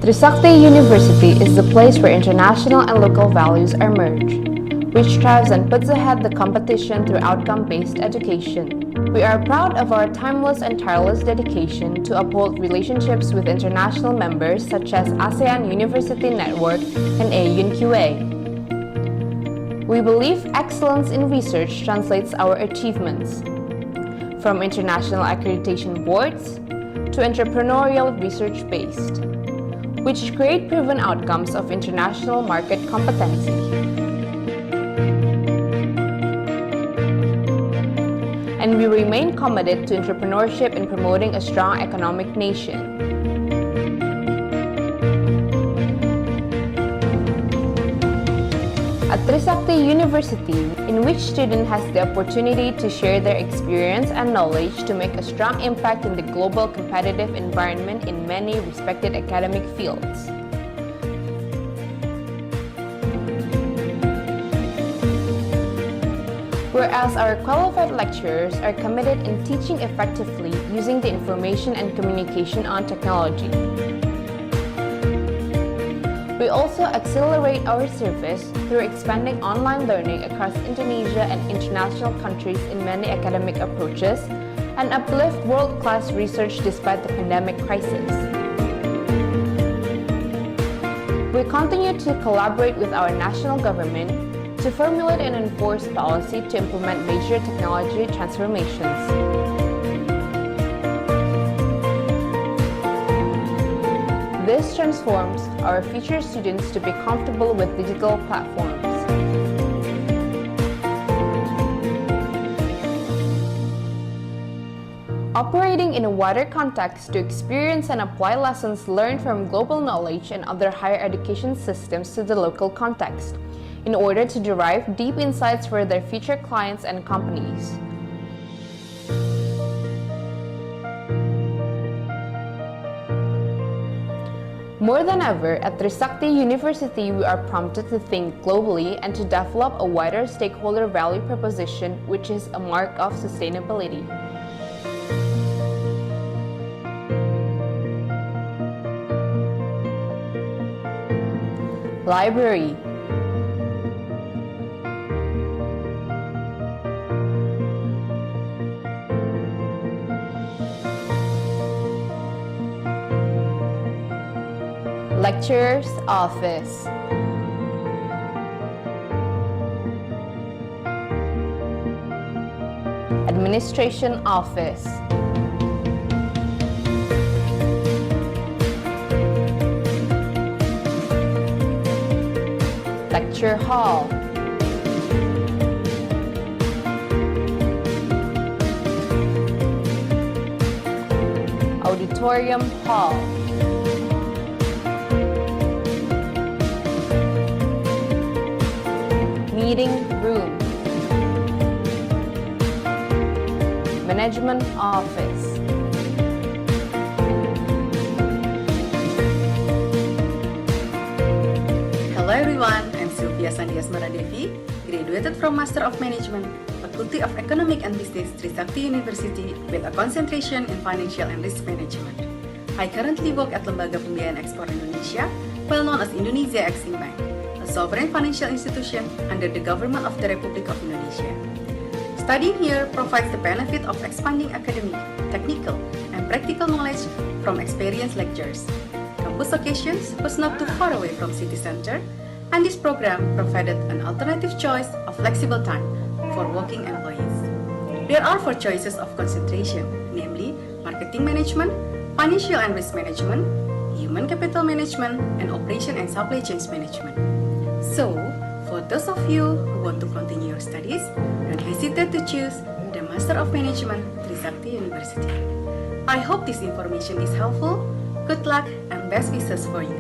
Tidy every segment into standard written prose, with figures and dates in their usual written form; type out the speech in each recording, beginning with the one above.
Trisakti University is the place where international and local values are merged, which strives and puts ahead the competition through outcome-based education. We are proud of our timeless and tireless dedication to uphold relationships with international members such as ASEAN University Network and AUN-QA. We believe excellence in research translates our achievements, from international accreditation boards to entrepreneurial research-based, which create proven outcomes of international market competency. And we remain committed to entrepreneurship in promoting a strong economic nation. At Trisakti University, in which student has the opportunity to share their experience and knowledge to make a strong impact in the global competitive environment in many respected academic fields. Whereas our qualified lecturers are committed in teaching effectively using the information and communication on technology. We also accelerate our service through expanding online learning across Indonesia and international countries in many academic approaches and uplift world-class research despite the pandemic crisis. We continue to collaborate with our national government to formulate and enforce policy to implement major technology transformations. This transforms our future students to be comfortable with digital platforms. Operating in a wider context to experience and apply lessons learned from global knowledge and other higher education systems to the local context, in order to derive deep insights for their future clients and companies. More than ever, at Trisakti University, we are prompted to think globally and to develop a wider stakeholder value proposition, which is a mark of sustainability. Library. Lecturer's office. Administration office. Lecture hall. Auditorium hall. Meeting room. Management office. Hello everyone, I'm Sylvia Sandias Maradevi, graduated from Master of Management, Faculty of Economic and Business, Trisakti University, with a concentration in Financial and Risk Management. I currently work at Lembaga Pembiayaan Ekspor Indonesia, well known as Indonesia Exim Bank, a sovereign financial institution under the government of the Republic of Indonesia. Studying here provides the benefit of expanding academic, technical, and practical knowledge from experienced lecturers. Campus locations was not too far away from city center, and this program provided an alternative choice of flexible time for working employees. There are 4 choices of concentration, namely marketing management, financial and risk management, human capital management, and operation and supply chain management. So, for those of you who want to continue your studies, don't hesitate to choose the Master of Management, Trisakti University. I hope this information is helpful. Good luck and best wishes for you.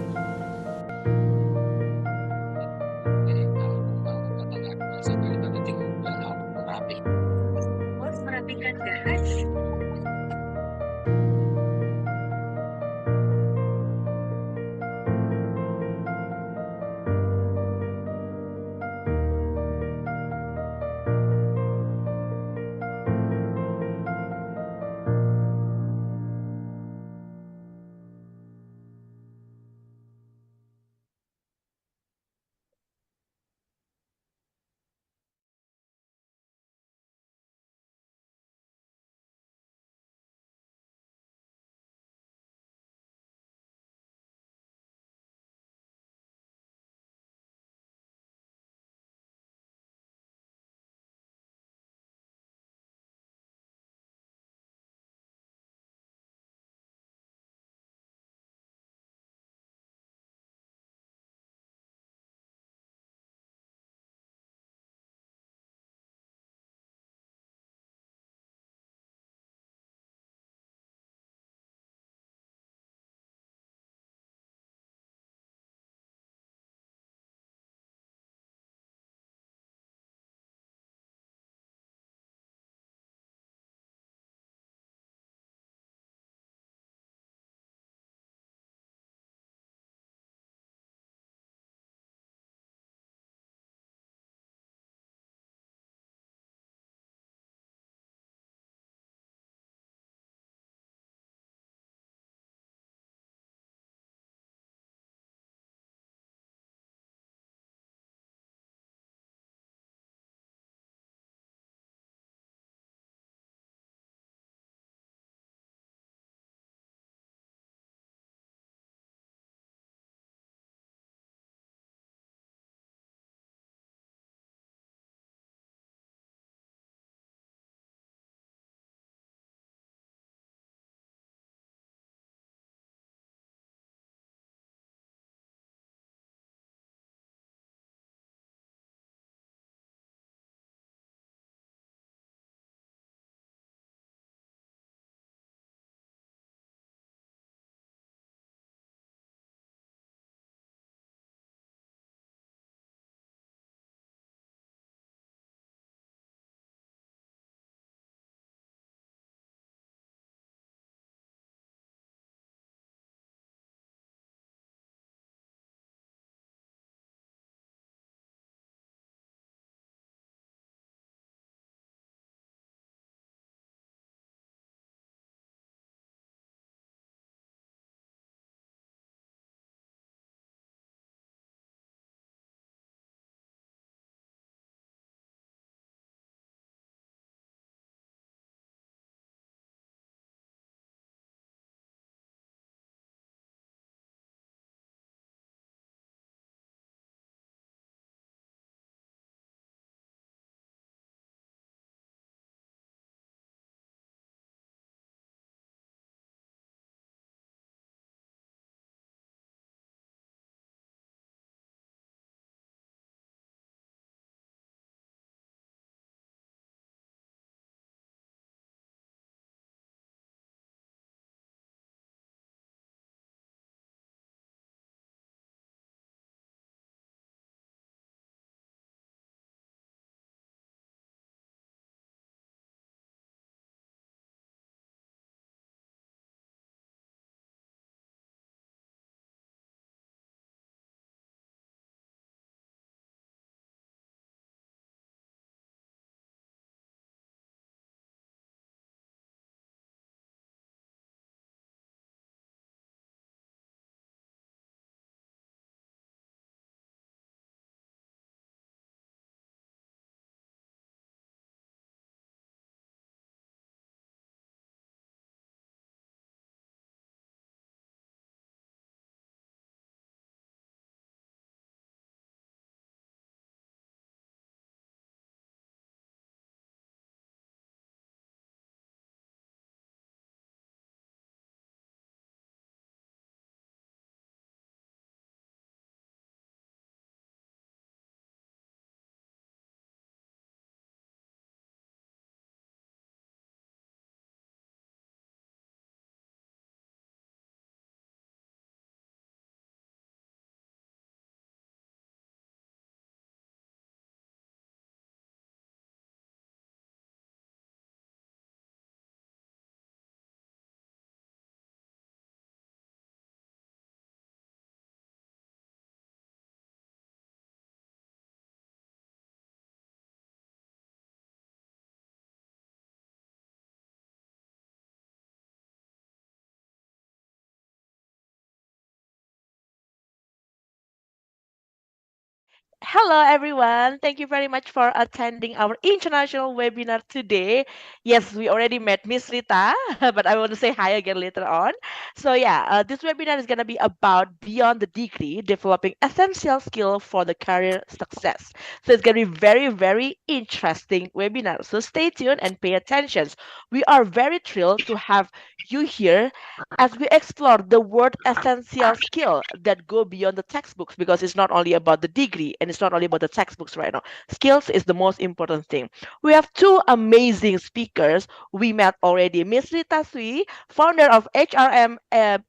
Hello, everyone. Thank you very much for attending our international webinar today. Yes, we already met Miss Rita, but I want to say hi again later on. So, yeah, this webinar is going to be about beyond the degree, developing essential skill for the career success. So, it's going to be very, very interesting webinar. So, stay tuned and pay attention. We are very thrilled to have you here as we explore the word essential skill that go beyond the textbooks, because it's not only about the degree and it's not only about the textbooks right now. Skills is the most important thing. We have two amazing speakers. We met already Miss Rita Sui, founder of HRM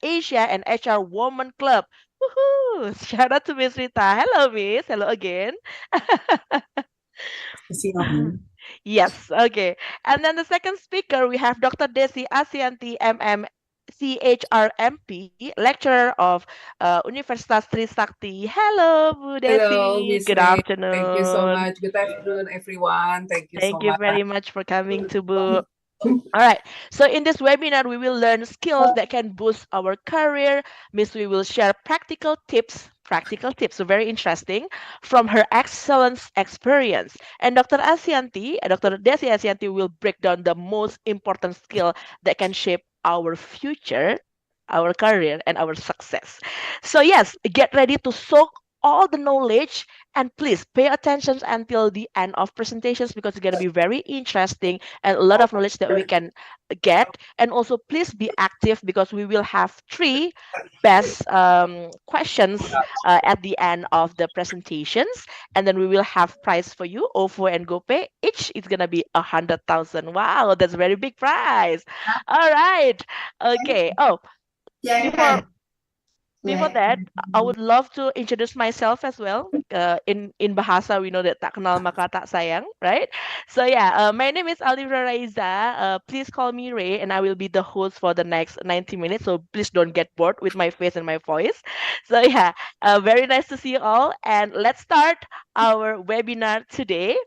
Asia and HR Woman Club. Woohoo! Shout out to Miss Rita. Hello, Miss. Hello again. Yes, okay. And then the second speaker, we have Dr. Desi Asianti, MM, CHRMP, lecturer of Universitas Trisakti. Hello, Bu Hello, Desi. Miss Good Ray. Thank you so afternoon. much. Good afternoon, everyone. Thank you so Thank you much. very much for coming to Bu. All right. So in this webinar, we will learn skills that can boost our career. Miss, we will share practical tips. Practical tips. So very interesting from her excellent experience. And Dr. Asianti, Dr. Desi Asianti will break down the most important skill that can shape our future, our career, and our success. So yes, get ready to soak all the knowledge, and please pay attention until the end of presentations, because it's going to be very interesting and a lot of knowledge that we can get. And also please be active, because we will have three best questions at the end of the presentations, and then we will have prize for you, OVO and GoPay. Each is gonna be 100,000. Wow, that's a very big prize. All right. Okay. Oh, before before that, I would love to introduce myself as well. In Bahasa, we know that tak kenal maka tak sayang, right? So yeah, my name is Alivra Raiza. Please call me Ray, and I will be the host for the next 90 minutes. So please don't get bored with my face and my voice. So yeah, very nice to see you all, and let's start our webinar today.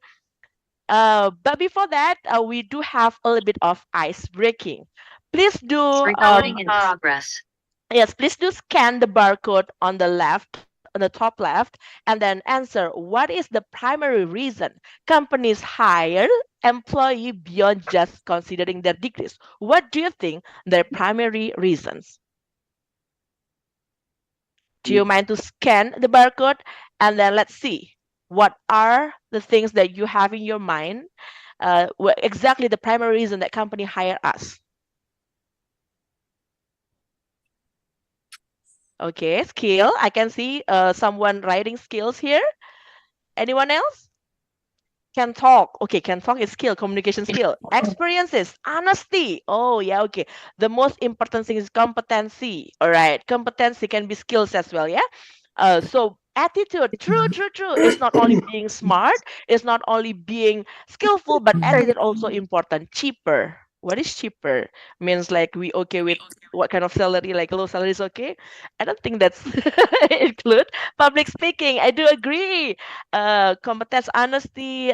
But before that, we do have a little bit of ice breaking. Please do Yes, please do scan the barcode on the left, on the top left, and then answer what is the primary reason companies hire employee beyond just considering their degrees. What do you think their primary reasons? Do you mind to scan the barcode, and then let's see what are the things that you have in your mind? What exactly the primary reason that company hire us? Okay, skill. I can see someone writing skills here. Anyone else? Can talk. Okay, can talk is skill, communication skill. Experiences, honesty. Oh, yeah, okay. The most important thing is competency. All right, competency can be skills as well, yeah? So attitude, true, true, true. It's not only being smart, it's not only being skillful, but attitude also important. Cheaper. What is cheaper? Means like we okay with what kind of salary, like low salary is okay? I don't think that's include. Public speaking, I do agree. Competence, honesty,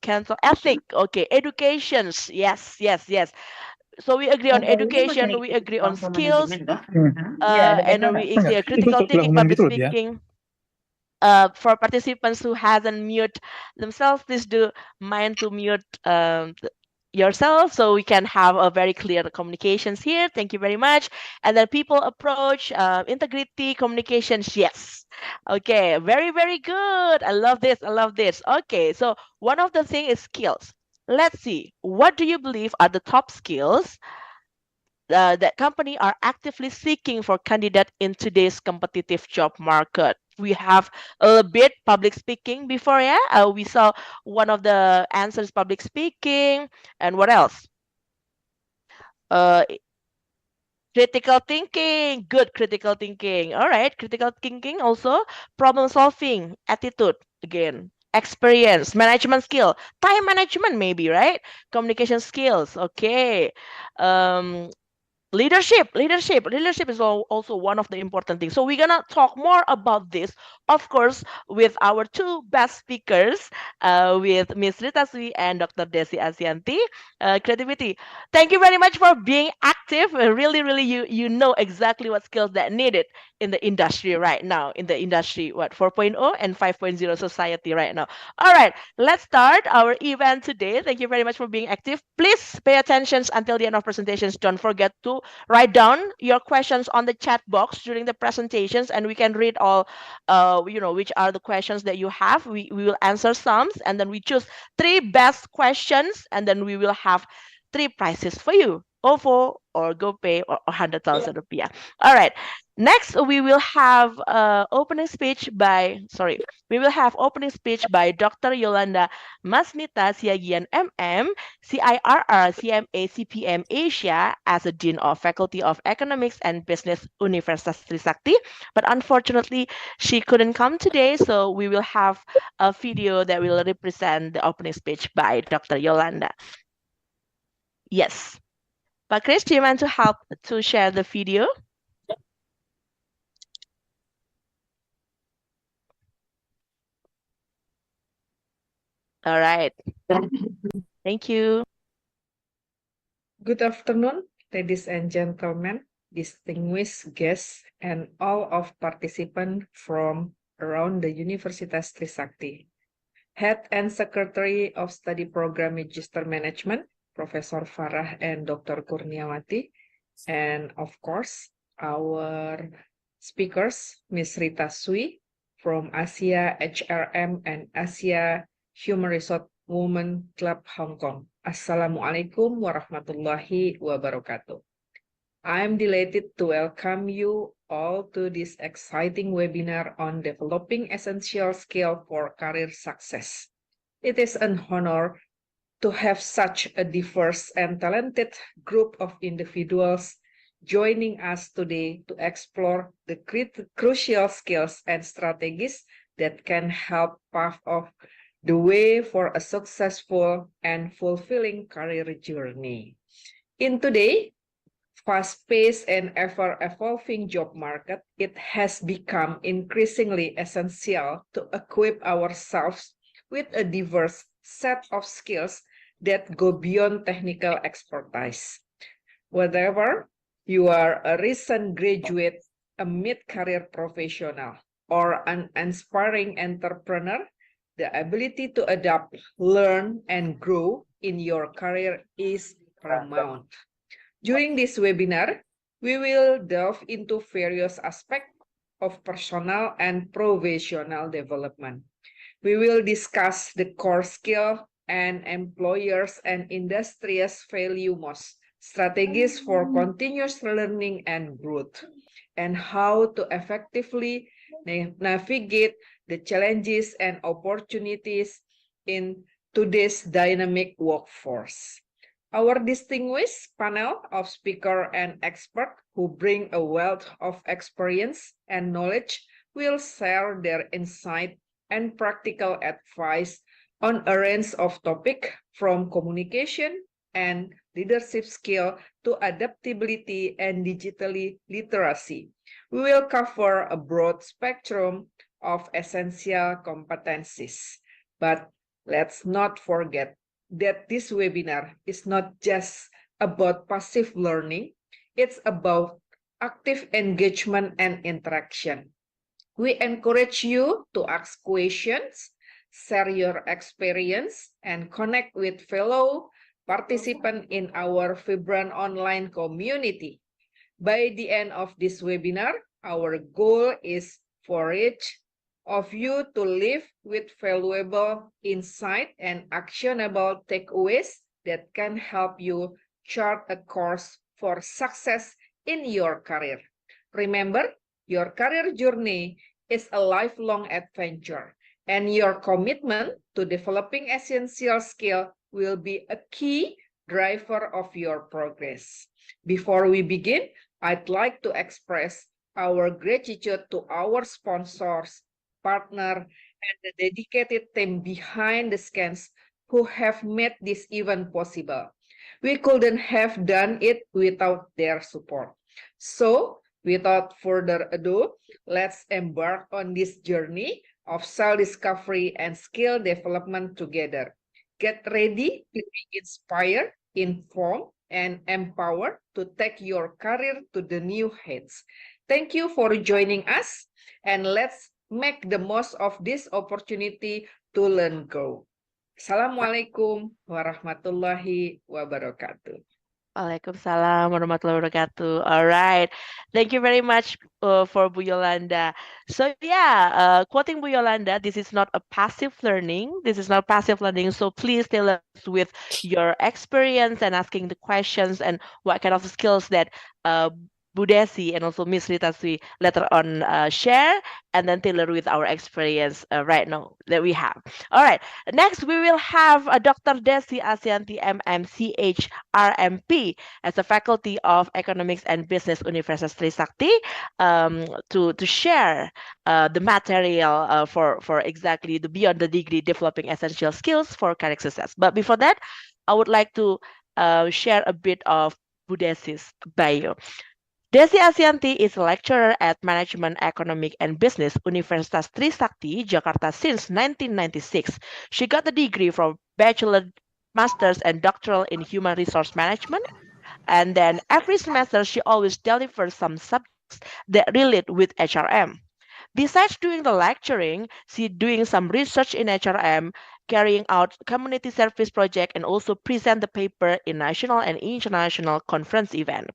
cancel ethic. Okay, educations. Yes, yes, yes. So we agree on education, we agree on skills, and then we agree Itu critical untuk thinking, gabungan public gitu loh dia. speaking. For participants who hasn't mute themselves, please do mind to mute yourself, so we can have a very clear communications here. Thank you very much. And then people approach, integrity, communications. Yes. Okay. Very, very good. I love this. I love this. Okay. So one of the thing is skills. Let's see. What do you believe are the top skills that company are actively seeking for candidate in today's competitive job market? We have a little bit public speaking before, yeah. We saw one of the answers, public speaking, and what else? Uh, critical thinking, good critical thinking. All right, critical thinking also, problem solving, attitude again, experience, management skill, time management maybe, right? Communication skills, okay. Um, leadership is also one of the important things. So we're gonna talk more about this, of course, with our two best speakers, with Miss Rita Sui and Dr. Desi Asianti. Creativity, thank you very much for being active. Really, really, you know exactly what skills that needed. in the industry right now, in the industry, what, 4.0 and 5.0 society right now. All right, let's start our event today. Thank you very much for being active. Please pay attention until the end of presentations. Don't forget to write down your questions on the chat box during the presentations, and we can read all, which are the questions that you have. We will answer some, and then we choose 3 best questions, and then we will have 3 prizes for you. OVO or GoPay or 100,000 rupiah. All right. Next, we will have opening speech by Dr. Yolanda Masnita Siagian MM, CIRR CMA CPM Asia as a Dean of Faculty of Economics and Business Universitas Trisakti. But unfortunately, she couldn't come today, so we will have a video that will represent the opening speech by Dr. Yolanda. Yes. Pak Chris, do you want to help to share the video? All right. Thank you. Good afternoon, ladies and gentlemen, distinguished guests, and all of participants from around the Universitas Trisakti. Head and Secretary of Study Program Magister Management, Professor Farah and Dr. Kurniawati, and of course, our speakers, Ms. Rita Sui from Asia HRM and Asia Human Resource Women Club Hong Kong. Assalamualaikum warahmatullahi wabarakatuh. I'm delighted to welcome you all to this exciting webinar on developing essential skills for career success. It is an honor to have such a diverse and talented group of individuals joining us today to explore the crucial skills and strategies that can help pave off the way for a successful and fulfilling career journey. In today's fast-paced and ever-evolving job market, it has become increasingly essential to equip ourselves with a diverse set of skills that go beyond technical expertise. Whether you are a recent graduate, a mid-career professional, or an aspiring entrepreneur, the ability to adapt, learn, and grow in your career is paramount. During this webinar, we will delve into various aspects of personal and professional development. We will discuss the core skill and employers and industries value most, strategies for continuous learning and growth, and how to effectively navigate the challenges and opportunities in today's dynamic workforce. Our distinguished panel of speakers and experts who bring a wealth of experience and knowledge will share their insight and practical advice on a range of topics from communication and leadership skill to adaptability and digital literacy. We will cover a broad spectrum of essential competencies. But let's not forget that this webinar is not just about passive learning, it's about active engagement and interaction. We encourage you to ask questions, share your experience, and connect with fellow participants in our vibrant online community. By the end of this webinar, our goal is for each of you to live with valuable insight and actionable takeaways that can help you chart a course for success in your career. Remember, your career journey is a lifelong adventure, and your commitment to developing essential skills will be a key driver of your progress. Before we begin, I'd like to express our gratitude to our sponsors, partner, and the dedicated team behind the scenes who have made this event possible. We couldn't have done it without their support. So, without further ado, let's embark on this journey of self-discovery and skill development together. Get ready to be inspired, informed, and empowered to take your career to the new heights. Thank you for joining us, and let's make the most of this opportunity to learn grow. Assalamualaikum warahmatullahi wabarakatuh. Waalaikumsalam warahmatullahi wabarakatuh. All right. Thank you very much for Bu Yolanda. So yeah, quoting Bu Yolanda, this is not a passive learning. This is not passive learning. So please tell us with your experience and asking the questions and what kind of skills that Bu Desi and also Miss Rita Sui later on share, and then tailor with our experience right now that we have. All right. Next, we will have Dr. Desi Asianti MMCH RMP as a faculty of Economics and Business Universitas Trisakti to share the material for exactly the beyond the degree developing essential skills for career success. But before that, I would like to share a bit of Budesi's bio. Desi Asianti is a lecturer at Management, Economic, and Business Universitas Trisakti, Jakarta since 1996. She got the degree from Bachelor, Master's, and Doctoral in Human Resource Management. And then every semester, she always delivers some subjects that relate with HRM. Besides doing the lecturing, she doing some research in HRM, carrying out community service project, and also present the paper in national and international conference event.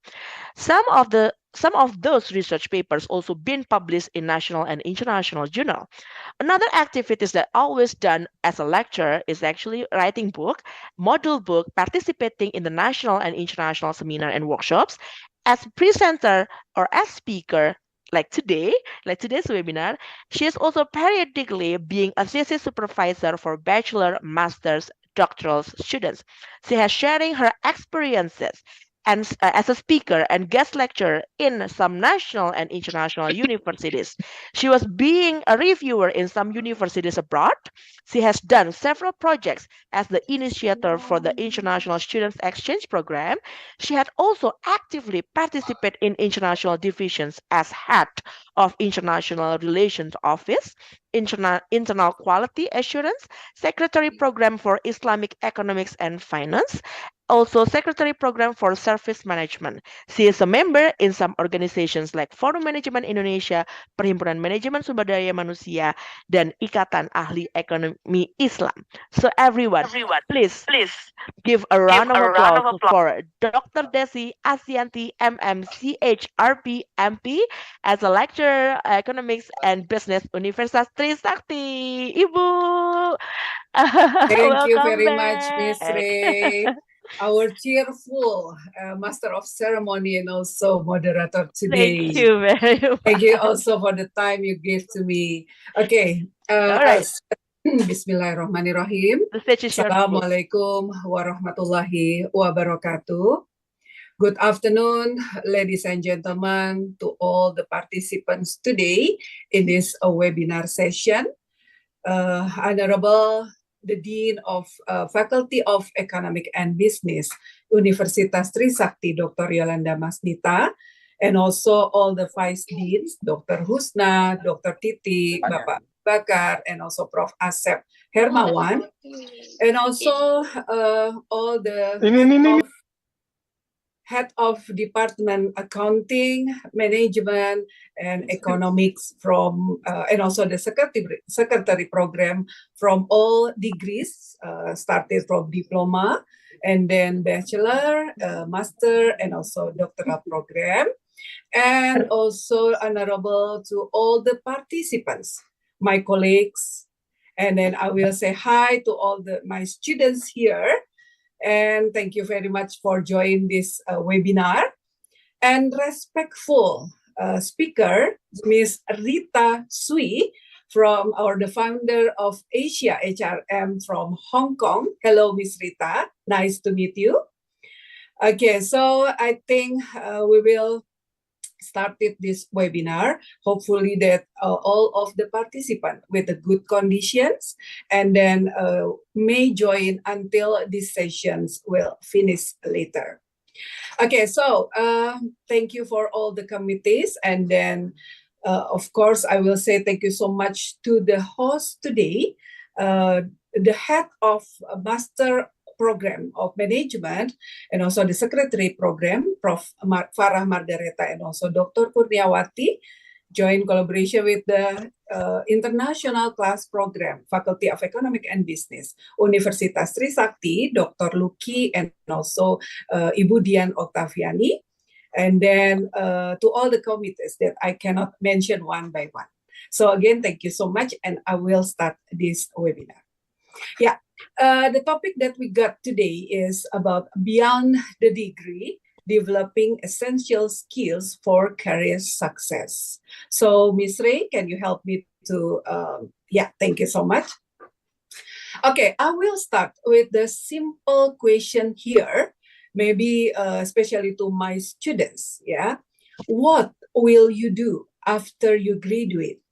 Some of those research papers also been published in national and international journal. Another activities that always done as a lecturer is actually writing book, module book, participating in the national and international seminar and workshops, as presenter or as speaker. Like today's webinar, she is also periodically being assistant supervisor for bachelor, master's, doctoral students. She has sharing her experiences and as a speaker and guest lecturer in some national and international universities. She was being a reviewer in some universities abroad. She has done several projects as the initiator for the International Students Exchange Program. She had also actively participated in international divisions as head of International Relations Office, Internal Quality Assurance, Secretary Program for Islamic Economics and Finance, also Secretary Program for Service Management. She is a member in some organizations like Forum Manajemen Indonesia, Perhimpunan Manajemen Sumber Daya Manusia, dan Ikatan Ahli Ekonomi Islam. So everyone, please give a round of applause for Dr. Desi Asianti MMCH RP MP as a lecturer economics and business Universitas Trisakti. Ibu, Thank you welcome very much, Miss back. Ray, our cheerful Master of Ceremony and also moderator Thank today. you very Thank you much. also for the time you gave to me. Okay, All right, Bismillahirrahmanirrahim. the stage is yours, Bu. Assalamualaikum warahmatullahi wabarakatuh. Good afternoon, ladies and gentlemen, to all the participants today in this webinar session. Honorable the Dean of Faculty of Economic and Business, Universitas Trisakti, Dr. Yolanda Masnita, and also all the Vice Deans, Dr. Husna, Dr. Titi, Bapak Bakar, and also Prof. Asep Hermawan, and also all the head of Department Accounting, Management, and Economics from, and also the secretary program from all degrees, started from diploma, and then bachelor, master, and also doctoral program. And also honorable to all the participants, my colleagues, and then I will say hi to all my students here. And thank you very much for joining this webinar. And respectful speaker, Miss Rita Sui, the founder of Asia HRM from Hong Kong. Hello, Miss Rita. Nice to meet you. Okay, so I think we will started this webinar, hopefully that all of the participants with the good conditions and then may join until these sessions will finish later. Okay, so thank you for all the committees, and then of course I will say thank you so much to the host today, the head of Master program of management and also the secretary program, Prof. Farah Margareta and also Dr. Kurniawati, joint collaboration with the international class program, Faculty of Economic and Business, Universitas Trisakti, Dr. Luki, and also Ibu Dian Octaviani. And then to all the committees that I cannot mention one by one. So again, thank you so much, and I will start this webinar. Yeah, the topic that we got today is about beyond the degree, developing essential skills for career success. So, Ms. Ray, can you help me to, thank you so much. Okay, I will start with the simple question here, maybe especially to my students, yeah. What will you do after you graduate?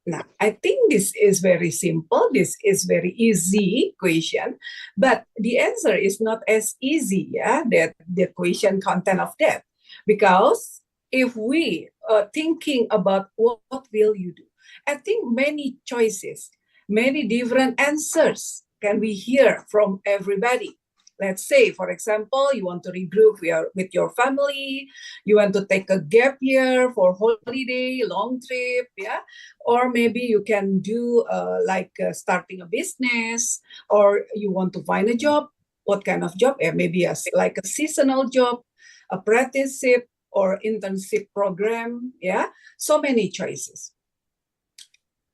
Now, I think this is very simple. This is very easy question, but the answer is not as easy, yeah, that the question content of that. Because if we are thinking about what will you do, I think many choices, many different answers can be hear from everybody. Let's say, for example, you want to regroup with your family, you want to take a gap year for holiday, long trip, yeah? Or maybe you can do starting a business, or you want to find a job. What kind of job? Maybe like a seasonal job, apprenticeship, or internship program, yeah? So many choices.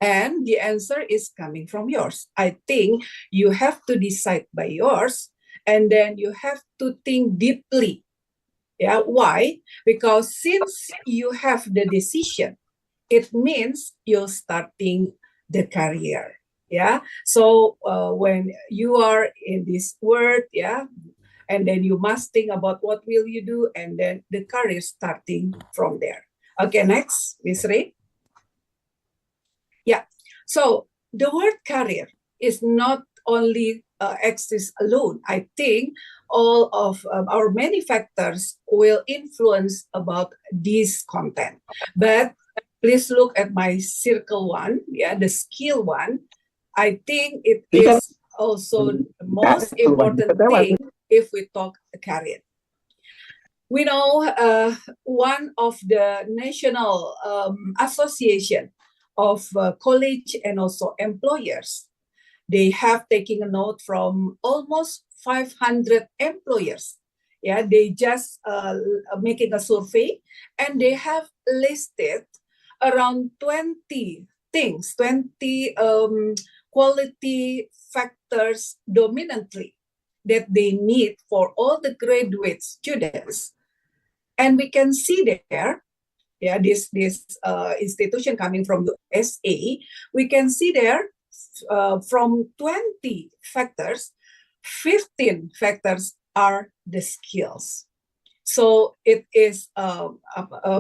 And the answer is coming from yours. I think you have to decide by yours, and then you have to think deeply. Yeah, why? Because since you have the decision, it means you're starting the career. Yeah. So when you are in this world, yeah, and then you must think about what will you do, and then the career starting from there. Okay, next, Ms. Ray. Yeah. So the word career is not only exists alone. I think all of our many factors will influence about this content. But please look at my circle one, yeah, the skill one. I think it is also the most important thing if we talk career. We know one of the national association of college and also employers, they have taken a note from almost 500 employers. Yeah, they just making a survey, and they have listed around 20 things, 20 quality factors dominantly that they need for all the graduate students. And we can see there, yeah, this institution coming from USA, we can see there from 20 factors, 15 factors are the skills. So it is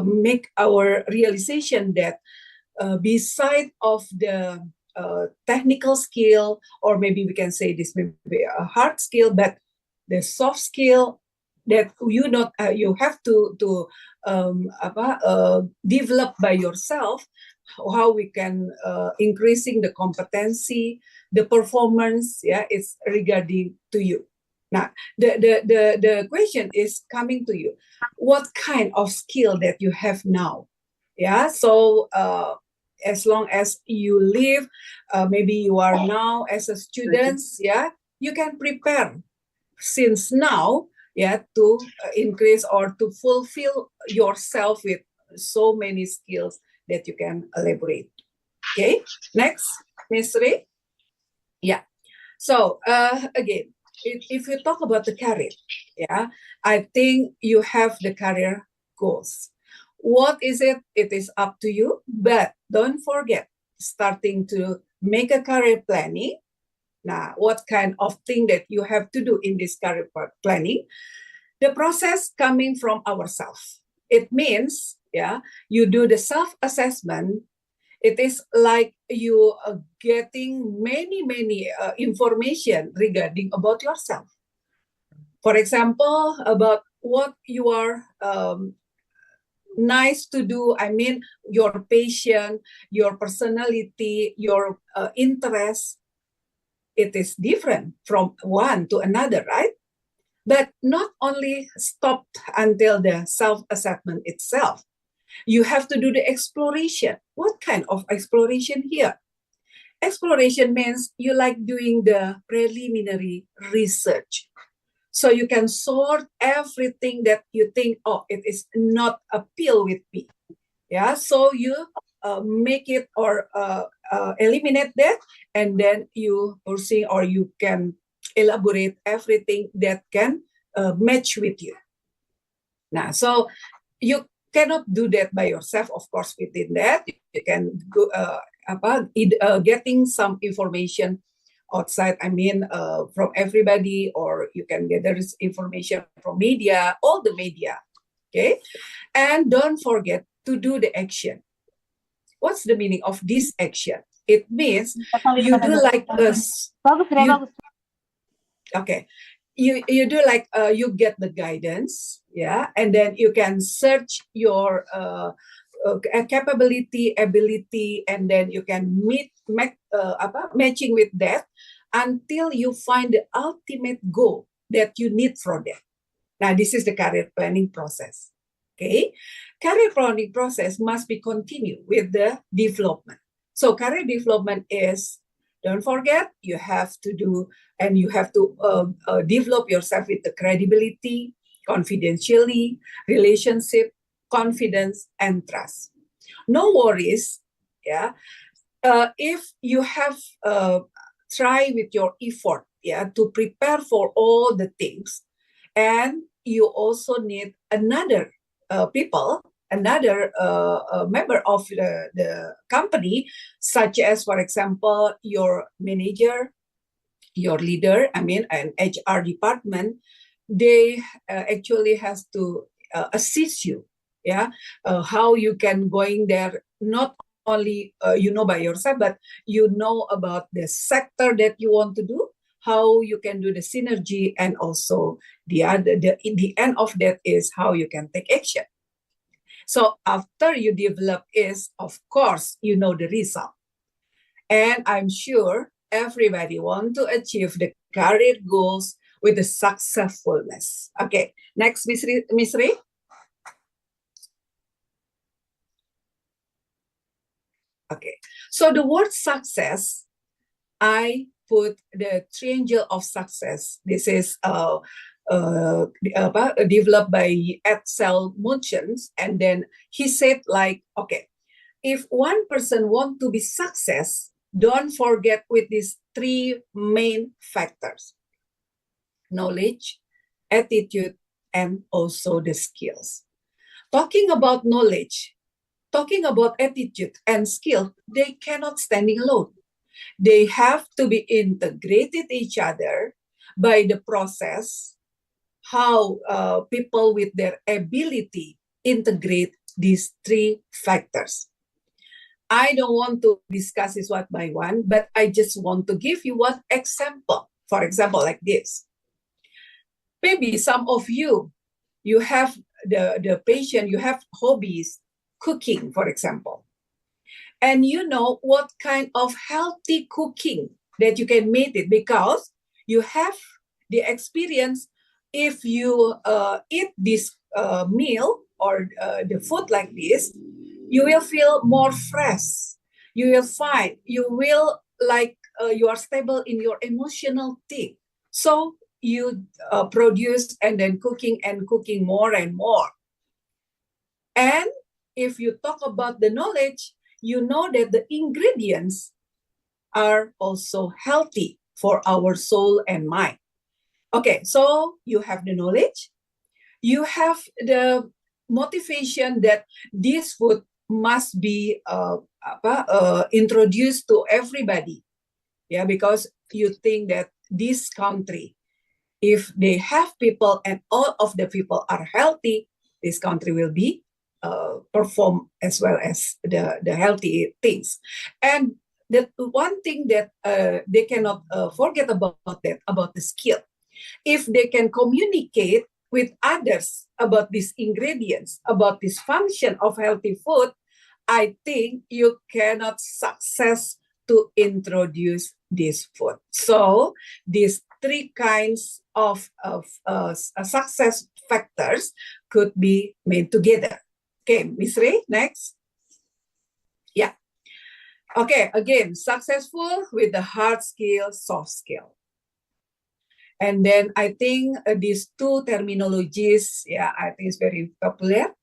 make our realization that beside of the technical skill, or maybe we can say this may be a hard skill, but the soft skill that you have to develop by yourself, how we can increasing the competency, the performance, yeah, it's regarding to you. Now, the question is coming to you. What kind of skill that you have now? Yeah, so as long as you live, maybe you are now as a student, yeah, you can prepare since now, yeah, to increase or to fulfill yourself with so many skills that you can elaborate. Okay, next, Ms. Ray. Yeah, so again, if you talk about the career, yeah, I think you have the career goals. What is it? It is up to you, but don't forget starting to make a career planning. Now, what kind of thing that you have to do in this career planning? The process coming from ourselves. It means, yeah, you do the self-assessment. It is like you are getting many information regarding about yourself. For example, about what you are nice to do. I mean, your passion, your personality, your interest. it is different from one to another, right? But not only stopped until the self-assessment itself. You have to do the exploration. What kind of exploration here? Exploration means you like doing the preliminary research. So you can sort everything that you think, oh, it is not appeal with me. Yeah, so you make it or eliminate that, and then you pursue or you can elaborate everything that can match with you. Now, so you cannot do that by yourself, of course. Within that, you can go getting some information outside. I mean, from everybody, or you can gather this information from media, all the media. Okay, and don't forget to do the action. What's the meaning of this action? It means you do like us. Okay, you do like you get the guidance, yeah, and then you can search your capability, ability, and then you can matching with that until you find the ultimate goal that you need from that. Now, this is the career planning process. Okay, career planning process must be continued with the development. So career development is, don't forget, you have to do and you have to develop yourself with the credibility, confidentially, relationship, confidence, and trust. No worries, yeah. If you have try with your effort, yeah, to prepare for all the things, and you also need another another member of the company, such as, for example, your manager, your leader, I mean, an HR department. They actually has to assist you, yeah, how you can going there, not only you know by yourself, but you know about the sector that you want to do, how you can do the synergy, and also the end of that is how you can take action. So after you develop is, of course, you know the result. And I'm sure everybody want to achieve the career goals with the successfulness. Okay, next, Miss Ray. Okay, so the word success, I put the triangle of success. This is developed by Edsel Munchens, and then he said like, okay, if one person want to be success, don't forget with these three main factors: knowledge, attitude, and also the skills. Talking about knowledge, talking about attitude and skill, they cannot standing alone. They have to be integrated each other by the process, how people with their ability integrate these three factors. I don't want to discuss this one by one, but I just want to give you one example. For example, like this. Maybe some of you have the passion, you have hobbies, cooking, for example. And you know what kind of healthy cooking that you can make it, because you have the experience. If you eat this meal or the food like this, you will feel more fresh. You will find, you will like you are stable in your emotional thing. So you produce and then cooking more and more. And if you talk about the knowledge, you know that the ingredients are also healthy for our soul and mind. Okay, so you have the knowledge, you have the motivation that this food must be introduced to everybody. Yeah, because you think that this country, if they have people and all of the people are healthy, this country will be perform as well as the healthy things. And the one thing that they cannot forget about the skill. If they can communicate with others about these ingredients, about this function of healthy food, I think you cannot success to introduce this food. So these three kinds of success factors could be made together. Okay, Miss Ray, next. Yeah. Okay, again, successful with the hard skill, soft skill. And then I think these two terminologies, yeah, I think it's very popular.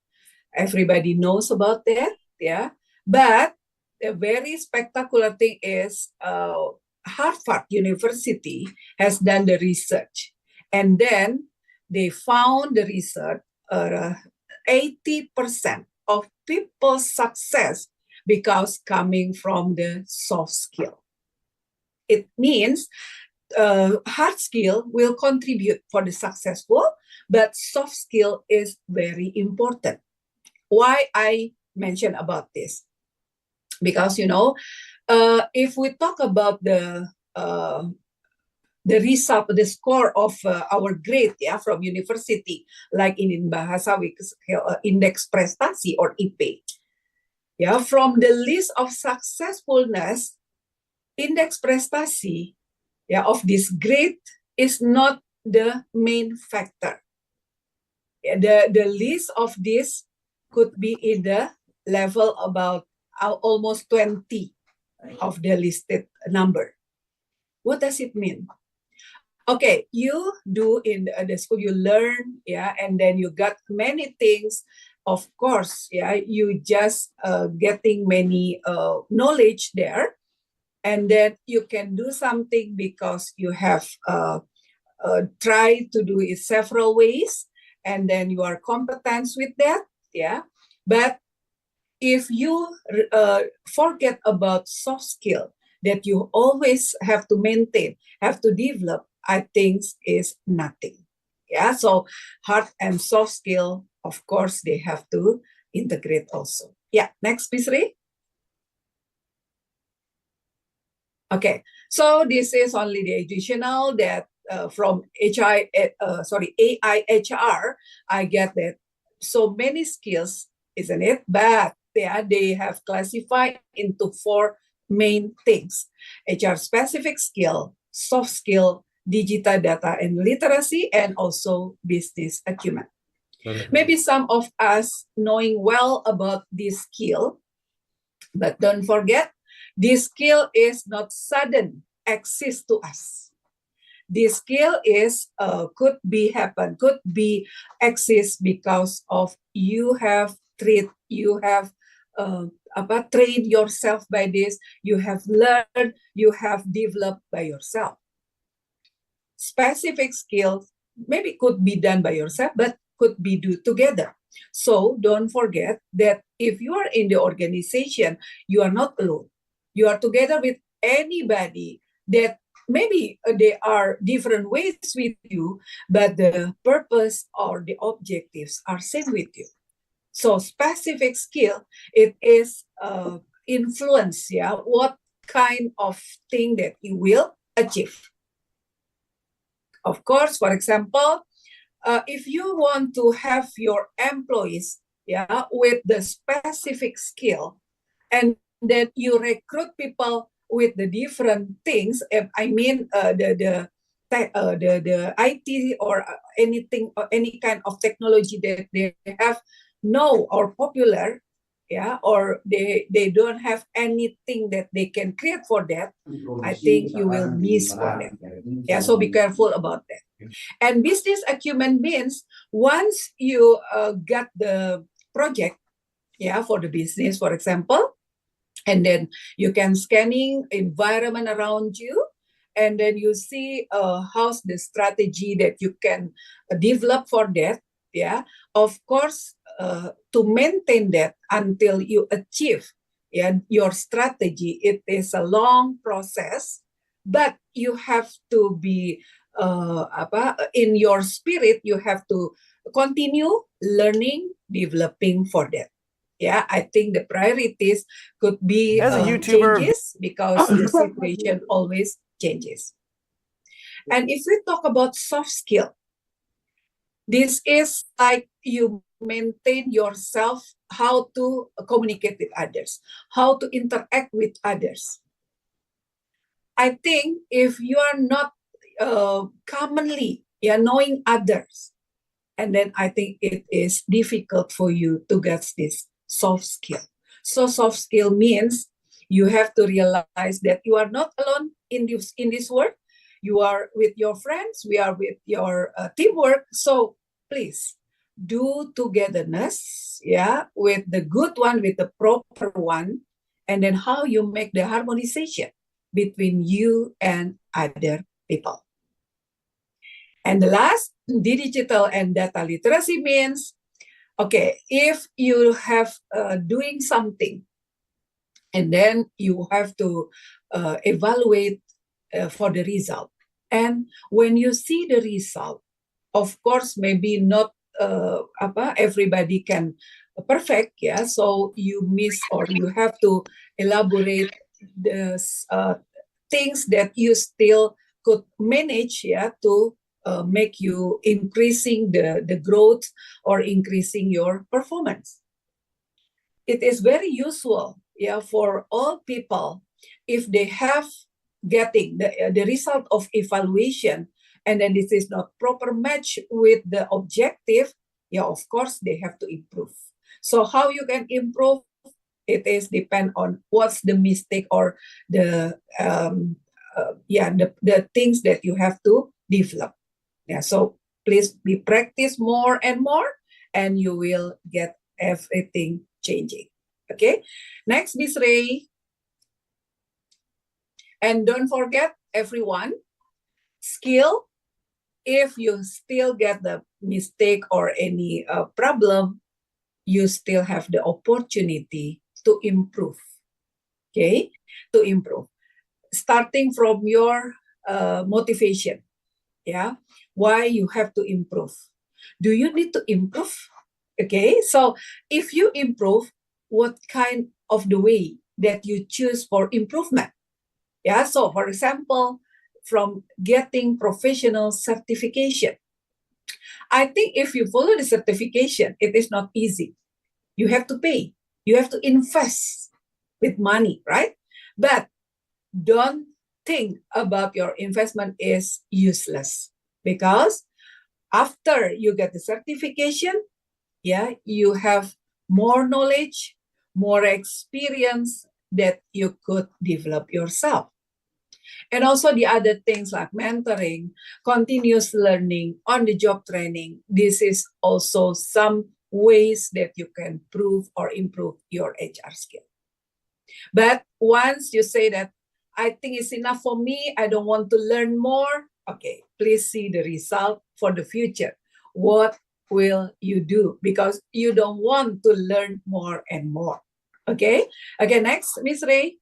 Everybody knows about that, yeah. But the very spectacular thing is Harvard University has done the research. And then they found the research 80% of people's success because coming from the soft skill. It means hard skill will contribute for the successful, but soft skill is very important. Why I mention about this? Because if we talk about the result, the score of our grade, yeah, from university, like in Bahasa we index prestasi or IP, yeah, from the list of successfulness, index prestasi, yeah, of this grade is not the main factor. Yeah, the list of this could be in the level about almost 20 of the listed number. What does it mean? Okay, you do in the school, you learn, yeah, and then you got many things. Of course, yeah, you just getting many knowledge there, and then you can do something because you have tried to do it several ways, and then you are competent with that, yeah. But if you forget about soft skill that you always have to maintain, have to develop, I think is nothing. Yeah, so hard and soft skill, of course, they have to integrate also. Yeah, next, Ms. Ray. Okay, so this is only the additional that from AIHR, I get that so many skills, isn't it? But they have classified into 4 main things: HR specific skill, soft skill, digital data and literacy, and also business acumen. Maybe some of us knowing well about this skill, but don't forget, this skill is not sudden access to us. This skill is could be exist because of you have trained yourself by this, you have learned, you have developed by yourself. Specific skills maybe could be done by yourself, but could be do together. So don't forget that if you are in the organization, you are not alone. You are together with anybody that maybe there are different ways with you, but the purpose or the objectives are same with you. So specific skill, it is influence, yeah, what kind of thing that you will achieve. Of course, for example, if you want to have your employees, yeah, with the specific skill, and then you recruit people with the different things. I mean, the IT or anything or any kind of technology that they have know or popular, yeah, or they don't have anything that they can create for that. I think you will miss for them. Yeah, so be careful about that. And business acumen means once you got the project, yeah, for the business, for example, and then you can scanning environment around you, and then you see how's the strategy that you can develop for that. Yeah, of course, to maintain that until you achieve, yeah, your strategy, it is a long process, but you have to be in your spirit, you have to continue learning, developing for that. Yeah, I think the priorities could be As a YouTuber, changes because the situation always changes. And if we talk about soft skill, this is like you maintain yourself, how to communicate with others, how to interact with others. I think if you are not commonly knowing others, and then I think it is difficult for you to get this soft skill. So soft skill means you have to realize that you are not alone in this world. You are with your friends. We are with your teamwork. So please do togetherness, with the good one, with the proper one, and then how you make the harmonization between you and other people. And the last, digital and data literacy means, okay, if you have doing something, and then you have to evaluate for the result. And when you see the result, of course, maybe not everybody can perfect, so you miss or you have to elaborate the things that you still could manage, to make you increasing the growth or increasing your performance. It is very usual, for all people, if they have getting the result of evaluation, and then this is not proper match with the objective, of course, they have to improve. So how you can improve, it is depend on what's the mistake or the things that you have to develop. So please be practice more and more, and you will get everything changing. Okay, next, Miss Ray. And don't forget, everyone, skill, if you still get the mistake or any problem, you still have the opportunity to improve. Okay, to improve. Starting from your motivation, why you have to improve. Do you need to improve? Okay, so if you improve, what kind of the way that you choose for improvement? So for example, from getting professional certification. I think if you follow the certification, it is not easy. You have to pay. You have to invest with money, right? But don't think about your investment is useless, because after you get the certification, you have more knowledge, more experience that you could develop yourself. And also the other things like mentoring, continuous learning, on-the-job training. This is also some ways that you can improve your HR skill. But once you say that, I think it's enough for me, I don't want to learn more, okay, please see the result for the future. What will you do? Because you don't want to learn more and more. Okay, next, Miss Ray.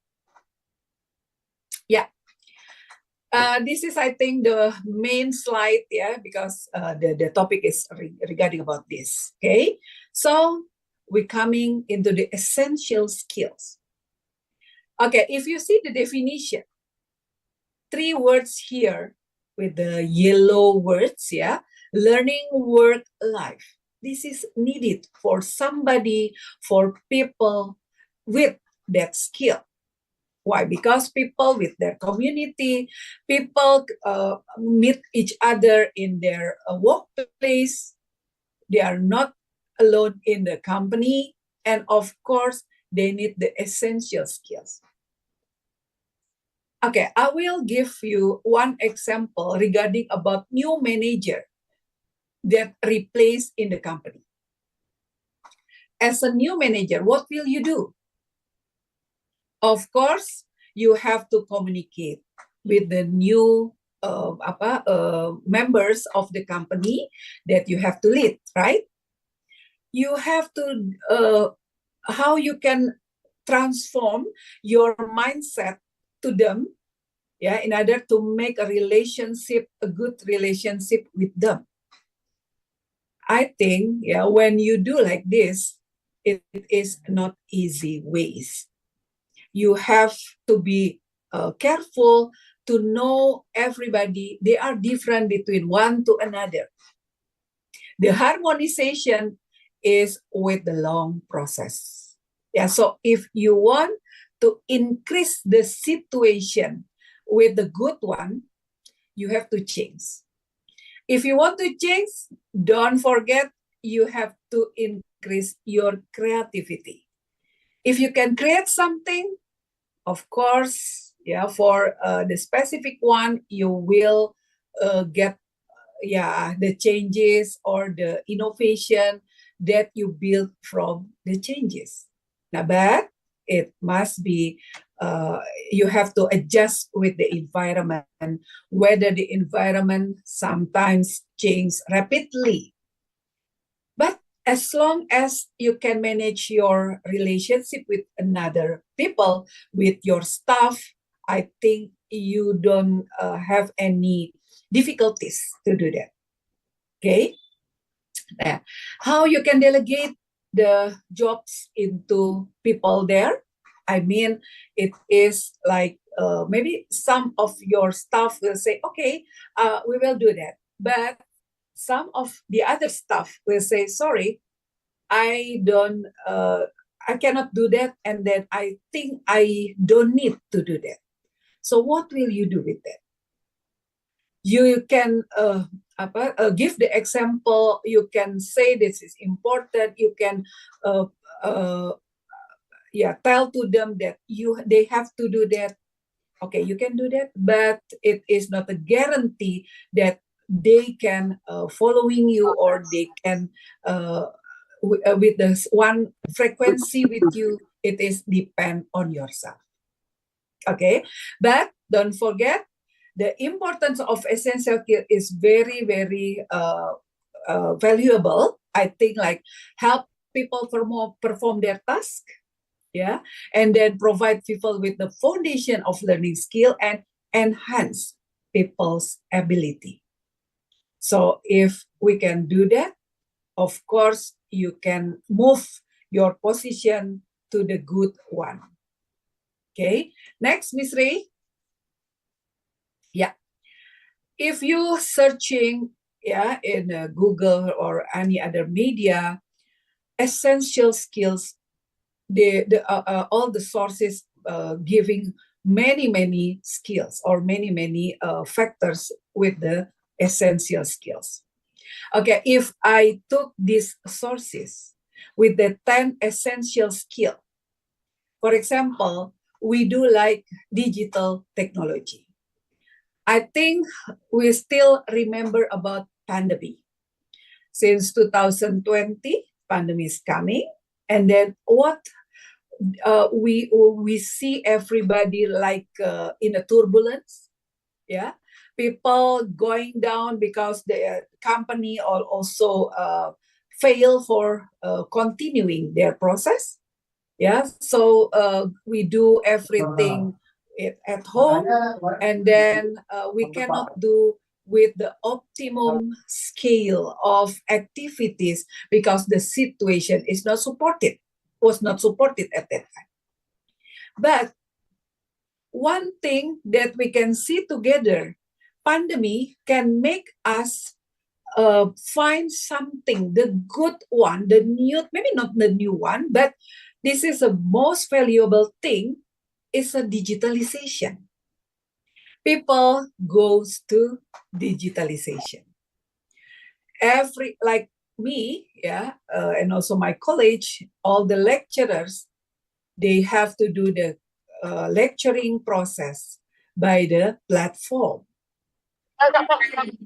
This is, I think, the main slide, because the topic is regarding about this. Okay, so we're coming into the essential skills. Okay, if you see the definition, 3 words here with the yellow words, learning, work, life. This is needed for somebody, for people with that skill. Why? Because people with their community, people meet each other in their workplace. They are not alone in the company. And of course, they need the essential skills. Okay, I will give you one example regarding about new manager that replace in the company. As a new manager, what will you do? Of course, you have to communicate with the new members of the company that you have to lead, right? You have to, how you can transform your mindset to them, in order to make a good relationship with them. I think, when you do like this, it is not easy ways. You have to be careful to know everybody. They are different between one to another. The harmonization is with the long process. So if you want to increase the situation with the good one, you have to change. If you want to change, don't forget you have to increase your creativity. If you can create something, of course, yeah, for the specific one, you will get the changes or the innovation that you build from the changes. Now, but it must be, you have to adjust with the environment, whether the environment sometimes change rapidly. But as long as you can manage your relationship with another people, with your staff, I think you don't have any difficulties to do that. Okay. How you can delegate the jobs into people there? I mean, it is like maybe some of your staff will say, okay, we will do that. But some of the other staff will say, sorry, I cannot do that. And then I think I don't need to do that. So what will you do with that? You can give the example. You can say this is important. You can tell to them that they have to do that. Okay, you can do that, but it is not a guarantee that they can following you, or they can with this one frequency with you. It is depend on yourself. Okay, but don't forget, the importance of essential skill is very, very valuable. I think, like, help people perform their task, yeah, and then provide people with the foundation of learning skill and enhance people's ability. So if we can do that, of course, you can move your position to the good one. Okay, next, Miss Ray. Yeah, if you searching in Google or any other media, essential skills, all the sources giving many skills or many factors with the essential skills. Okay, if I took these sources with the 10 essential skill, for example, we do like digital technology. I think we still remember about pandemic. Since 2020, pandemic is coming, and then what we see everybody like in a turbulence, yeah. People going down because the company also fail for continuing their process, yeah. So we do everything at home, and then we cannot do with the optimum scale of activities because the situation is not supported, was not supported at that time. But one thing that we can see together, pandemic can make us find something, the good one, the new, maybe not the new one, but this is the most valuable thing, is a digitalization. People goes to digitalization. Like me, and also my college, all the lecturers, they have to do the lecturing process by the platform.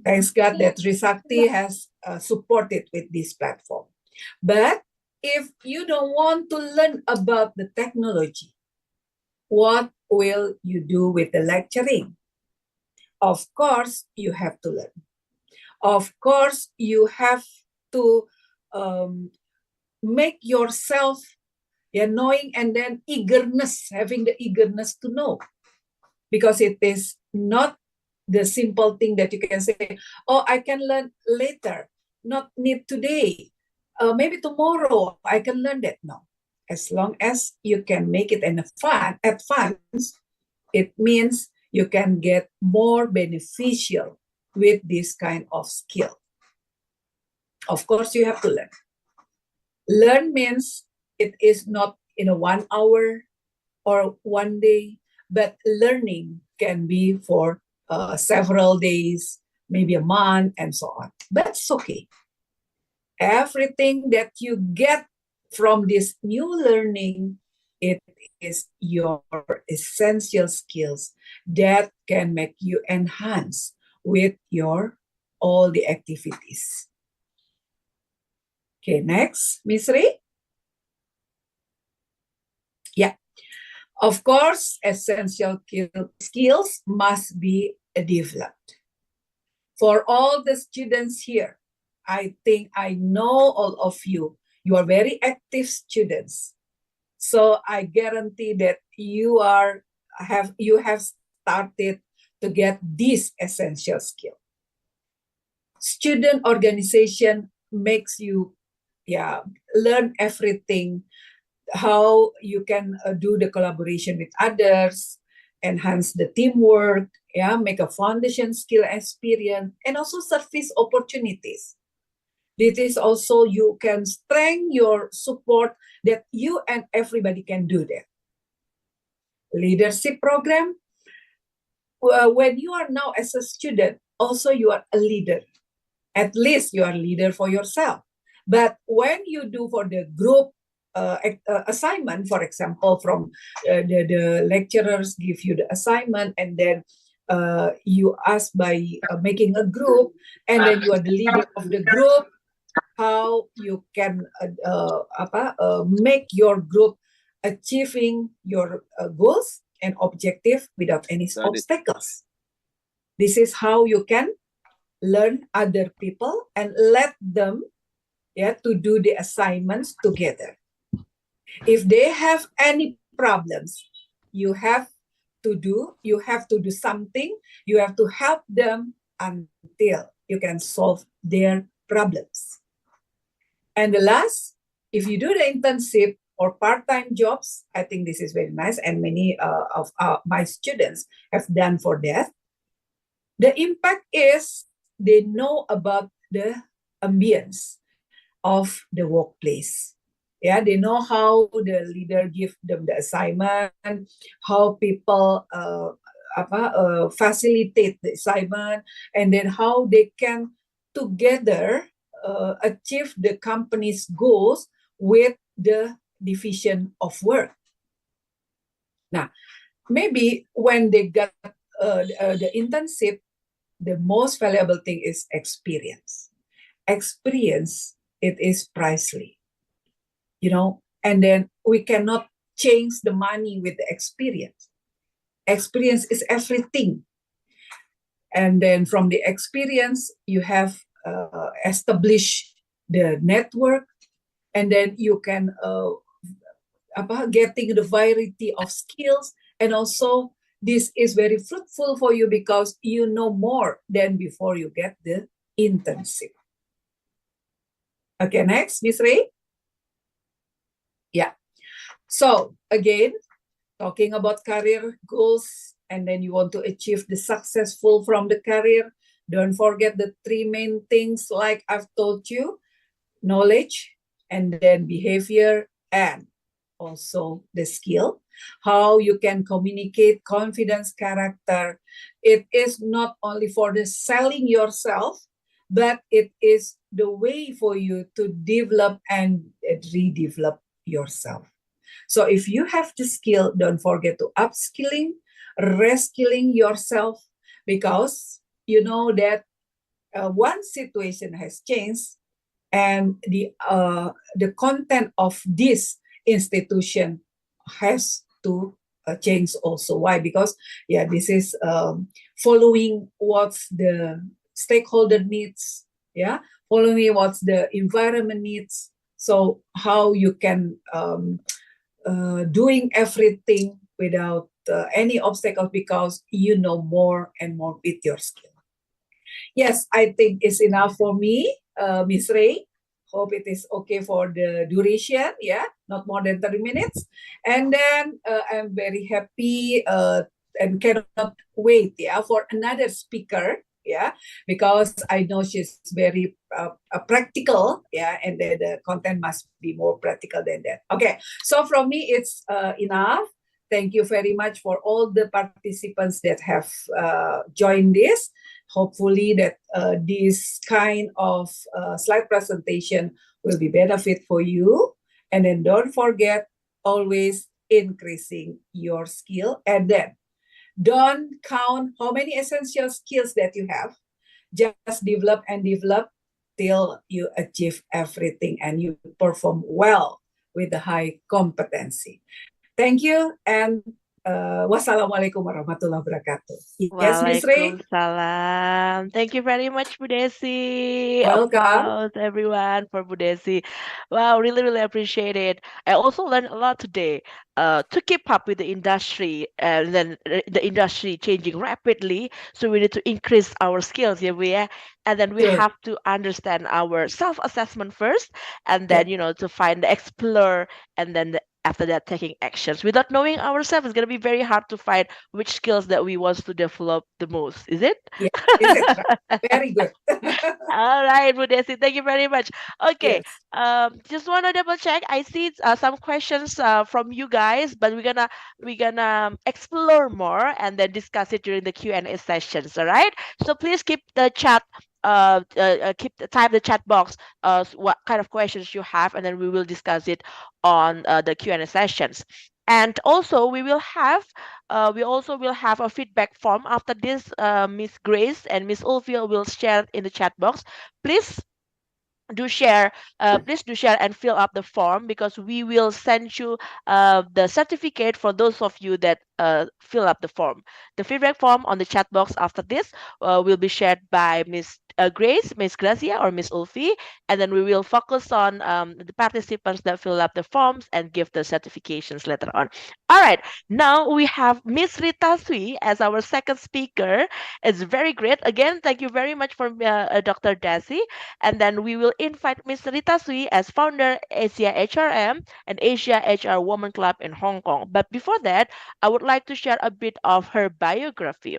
Thanks God that Trisakti has supported with this platform. But if you don't want to learn about the technology, what will you do with the lecturing? Of course, you have to learn. Of course, you have to make yourself knowing, and then eagerness, having the eagerness to know. Because it is not the simple thing that you can say, oh, I can learn later, not need today. Maybe tomorrow I can learn that. No. As long as you can make it in advance, it means you can get more beneficial with this kind of skill. Of course, you have to learn. Learn means it is not in a 1 hour or one day, but learning can be for several days, maybe a month, and so on. But it's okay. Everything that you get from this new learning, it is your essential skills that can make you enhance with your all the activities. Okay, next, Miss Ray. Yeah, of course, essential skills must be developed. For all the students here, I think I know all of you. You are very active students. So I guarantee that you have started to get this essential skill. Student organization makes you learn everything, how you can do the collaboration with others, enhance the teamwork, make a foundation skill experience, and also service opportunities. This is also you can strengthen your support that you and everybody can do that. Leadership program, when you are now as a student, also you are a leader. At least you are a leader for yourself. But when you do for the group assignment, for example, from the lecturers give you the assignment, and then you ask by making a group, and then you are the leader of the group, how you can make your group achieving your goals and objective without any obstacles. This is how you can learn other people and let them to do the assignments together. If they have any problems, you have to do something. You have to help them until you can solve their problems. And the last, if you do the internship or part-time jobs, I think this is very nice, and many of my students have done for that. The impact is they know about the ambience of the workplace. Yeah, they know how the leader give them the assignment, how people facilitate the assignment, and then how they can together achieve the company's goals with the division of work. Now, maybe when they got the internship, the most valuable thing is experience. Experience, it is priceless, and then we cannot change the money with the experience. Experience is everything. And then from the experience, you have established the network, and then you can getting the variety of skills, and also this is very fruitful for you because you know more than before you get the internship. Okay, next, Miss Ray. Yeah. So again, talking about career goals, and then you want to achieve the successful from the career. Don't forget the three main things like I've told you: knowledge, and then behavior, and also the skill. How you can communicate, confidence, character. It is not only for the selling yourself, but it is the way for you to develop and redevelop yourself. So if you have the skill, don't forget to upskilling, reskilling yourself, because you know that one situation has changed, and the content of this institution has to change also. Why? Because this is following what the stakeholder needs, following what the environment needs. So how you can doing everything without any obstacles, because you know more and more with your skill. Yes, I think it's enough for me, Miss Ray. Hope it is okay for the duration, not more than 30 minutes. And then I'm very happy and cannot wait, for another speaker, because I know she's very practical, and the content must be more practical than that. Okay, so from me, it's enough. Thank you very much for all the participants that have joined this. Hopefully that this kind of slide presentation will be benefit for you. And then don't forget, always increasing your skill. And then don't count how many essential skills that you have. Just develop and develop till you achieve everything and you perform well with the high competency. Thank you and wassalamualaikum warahmatullahi wabarakatuh. Yes, Miss Ray? Waalaikumsalam. Thank you very much, Bu Desi. Welcome. Applause, everyone, for Bu Desi. Wow, really, really appreciate it. I also learned a lot today. To keep up with the industry, and then the industry changing rapidly, so we need to increase our skills, yeah, and then we Sure. have to understand our self-assessment first, and Yeah. then to find the explore, and then after that taking actions. Without knowing ourselves, it's gonna be very hard to find which skills that we want to develop the most. Is it? Yeah, is it right? Very good. All right, Bu Desi, thank you very much. Okay, Yes. just want to double check. I see some questions from you guys, but we're gonna explore more and then discuss it during the Q&A sessions. All right. So please keep the chat. Type the chat box. What kind of questions you have, and then we will discuss it on the Q&A sessions. And also we also will have a feedback form after this. Miss Grace and Miss Ulfia will share in the chat box. Please please do share and fill up the form, because we will send you the certificate for those of you that fill up the form. The feedback form on the chat box after this will be shared by Miss Grace, Miss Gracia, or Miss Ulfi, and then we will focus on the participants that fill up the forms and give the certifications later on. All right, now we have Miss Rita Sui as our second speaker. It's very great. Again, thank you very much for Dr. Desi. And then we will invite Ms. Rita Sui as founder Asia HRM and Asia HR Women Club in Hong Kong. But before that, I would like to share a bit of her biography.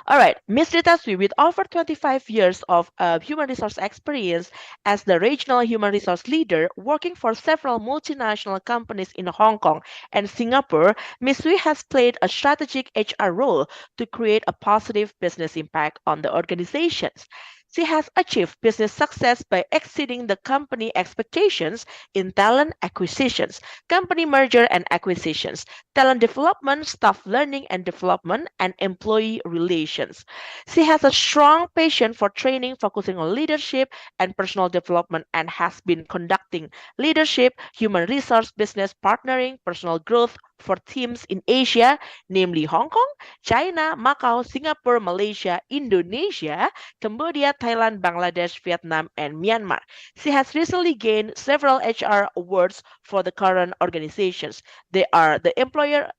All right, Ms. Rita Sui, with over 25 years of human resource experience as the regional human resource leader, working for several multinational companies in Hong Kong and Singapore, Ms. Sui has played a strategic HR role to create a positive business impact on the organizations. She has achieved business success by exceeding the company expectations in talent acquisitions, company merger and acquisitions, talent development, staff learning and development, and employee relations. She has a strong passion for training, focusing on leadership and personal development, and has been conducting leadership, human resource, business partnering, personal growth for teams in Asia, namely Hong Kong, China, Macau, Singapore, Malaysia, Indonesia, Cambodia, Thailand, Bangladesh, Vietnam, and Myanmar. She has recently gained several HR awards for the current organizations. They are the Employer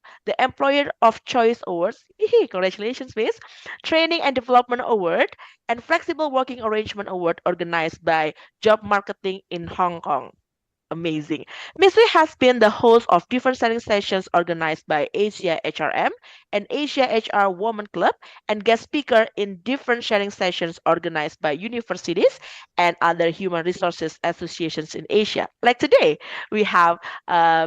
of Choice Awards, congratulations, Miss, Training and Development Award, and Flexible Working Arrangement Award organized by Job Marketing in Hong Kong. Amazing. Ms. Wei has been the host of different training sessions organized by Asia HRM and Asia HR Women Club, and guest speaker in different sharing sessions organized by universities and other human resources associations in Asia. Like today, we have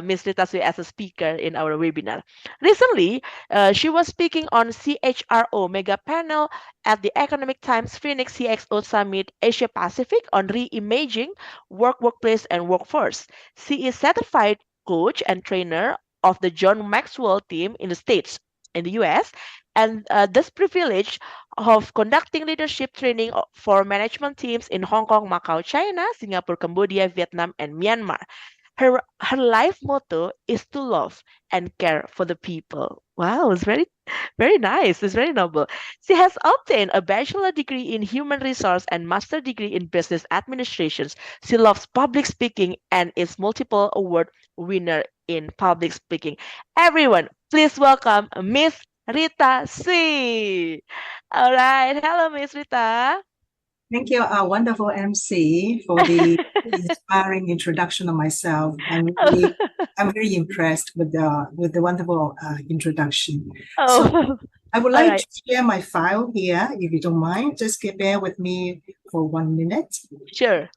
Ms. Rita Sui as a speaker in our webinar. Recently, she was speaking on CHRO mega panel at the Economic Times Phoenix CXO Summit Asia Pacific on reimagining workplace, and workforce. She is certified coach and trainer of the John Maxwell team in the States, in the US, and this privilege of conducting leadership training for management teams in Hong Kong, Macau, China, Singapore, Cambodia, Vietnam, and Myanmar. Her life motto is to love and care for the people. Wow, it's very, very nice. It's very noble. She has obtained a bachelor degree in human resource and master degree in business administrations. She loves public speaking and is multiple award winner in public speaking. Everyone, please welcome Miss Rita Sui. All right. Hello, Miss Rita. Thank you, our wonderful MC, for the inspiring introduction of myself. I'm very impressed with the wonderful introduction. Oh, So I would all like right. to share my file here, if you don't mind. Just bear with me for 1 minute. Sure.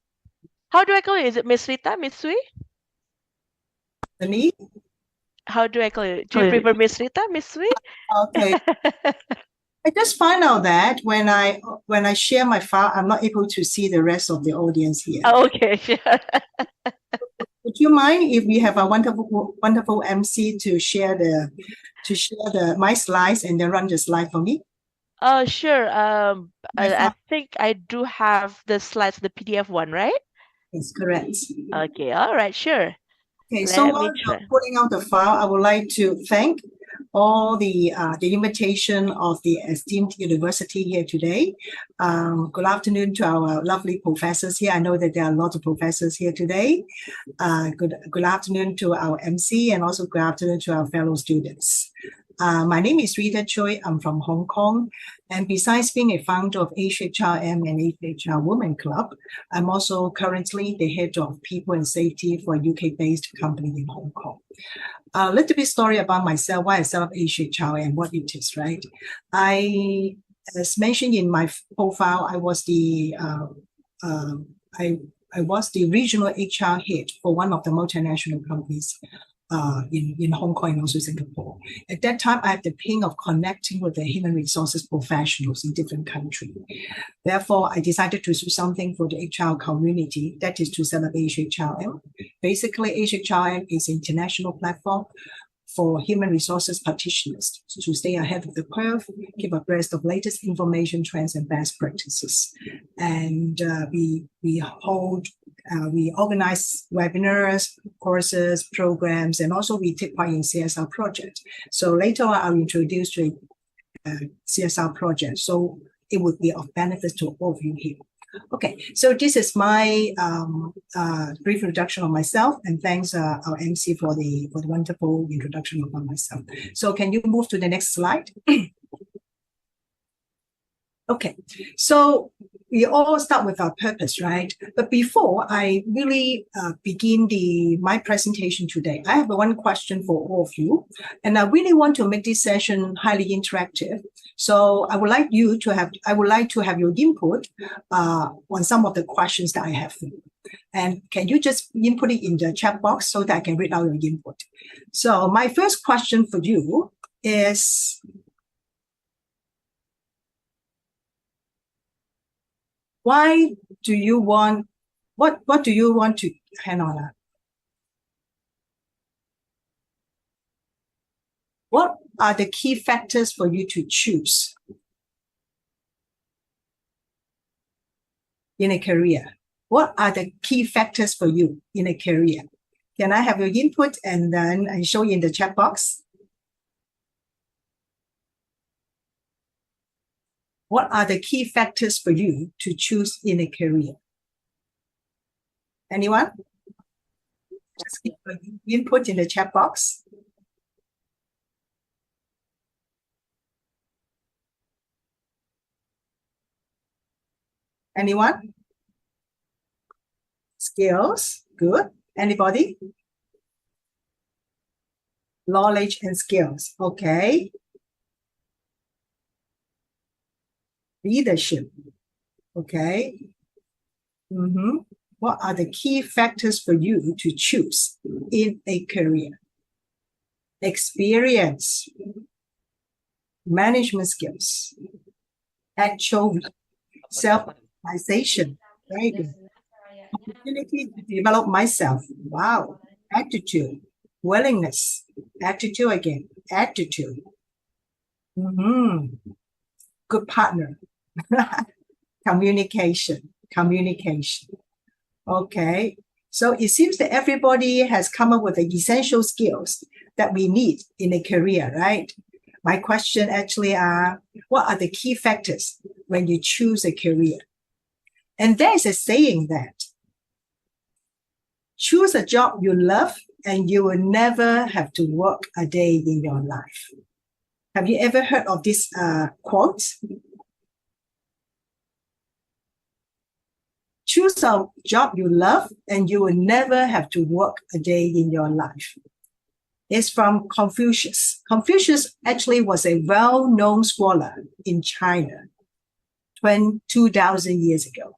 How do I call you? Is it Miss Rita, Miss Sui? Me? How do I call it? Do you prefer Miss Rita, Miss Sui? Okay. I just find out that when I share my file, I'm not able to see the rest of the audience here. Okay, sure. Would you mind if we have a wonderful MC to share my slides and then run the slide for me? Sure. I think I do have the slides, the PDF one, right? Yes, correct. Okay, all right, sure. Okay, so Let me while try. you're putting out the file, I would like to thank all the invitation of the esteemed university here today. Good afternoon to our lovely professors here. I know that there are a lot of professors here today. Good afternoon to our MC and also good afternoon to our fellow students. My name is Rita Choi. I'm from Hong Kong. And besides being a founder of HHRM and HHR Women Club, I'm also currently the head of people and safety for a UK-based company in Hong Kong. A little bit story about myself, why I set up HHR and what it is, right? As mentioned in my profile, I was the I was the regional HR head for one of the multinational companies in Hong Kong and also Singapore. At that time, I had the pain of connecting with the human resources professionals in different countries. Therefore, I decided to do something for the HR community, that is to set up HHRM. Basically, HHRM is an international platform for human resources practitioners to stay ahead of the curve, keep abreast of latest information, trends, and best practices. And we organize webinars, courses, programs, and also we take part in CSR projects. So later on, I'll introduce the CSR project. So it would be of benefit to all of you here. Okay, so this is my brief introduction of myself, and thanks our MC for the wonderful introduction of myself. So can you move to the next slide? Okay, so we all start with our purpose, right? But before I really begin my presentation today, I have one question for all of you, and I really want to make this session highly interactive. So I would like to have your input on some of the questions that I have for you. And can you just input it in the chat box so that I can read out your input? So my first question for you is, what do you want to, hang on. What are the key factors for you to choose in a career? What are the key factors for you in a career? Can I have your input and then I show you in the chat box? What are the key factors for you to choose in a career? Anyone? Just give your input in the chat box. Anyone? Skills, good. Anybody? Knowledge and skills, okay. Leadership, okay. What are the key factors for you to choose in a career? Experience, management skills, actual self-realization, very good. Opportunity to develop myself, wow. Attitude, willingness, attitude again, attitude. Good partner. Communication. Okay, so it seems that everybody has come up with the essential skills that we need in a career, right? My question actually are, what are the key factors when you choose a career? And there's a saying that choose a job you love and you will never have to work a day in your life. Have you ever heard of this quote? Choose a job you love and you will never have to work a day in your life. It's from Confucius. Confucius actually was a well-known scholar in China 2,000 years ago.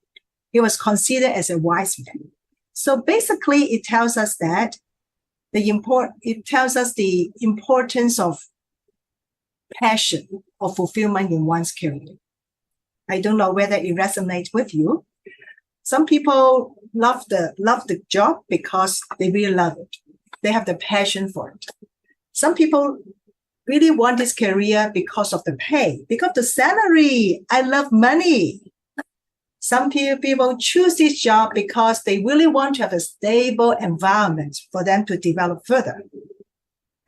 He was considered as a wise man. So basically, it tells us that it tells us the importance of passion or fulfillment in one's career. I don't know whether it resonates with you. Some people love the job because they really love it. They have the passion for it. Some people really want this career because of the pay, because of the salary. I love money. Some people choose this job because they really want to have a stable environment for them to develop further.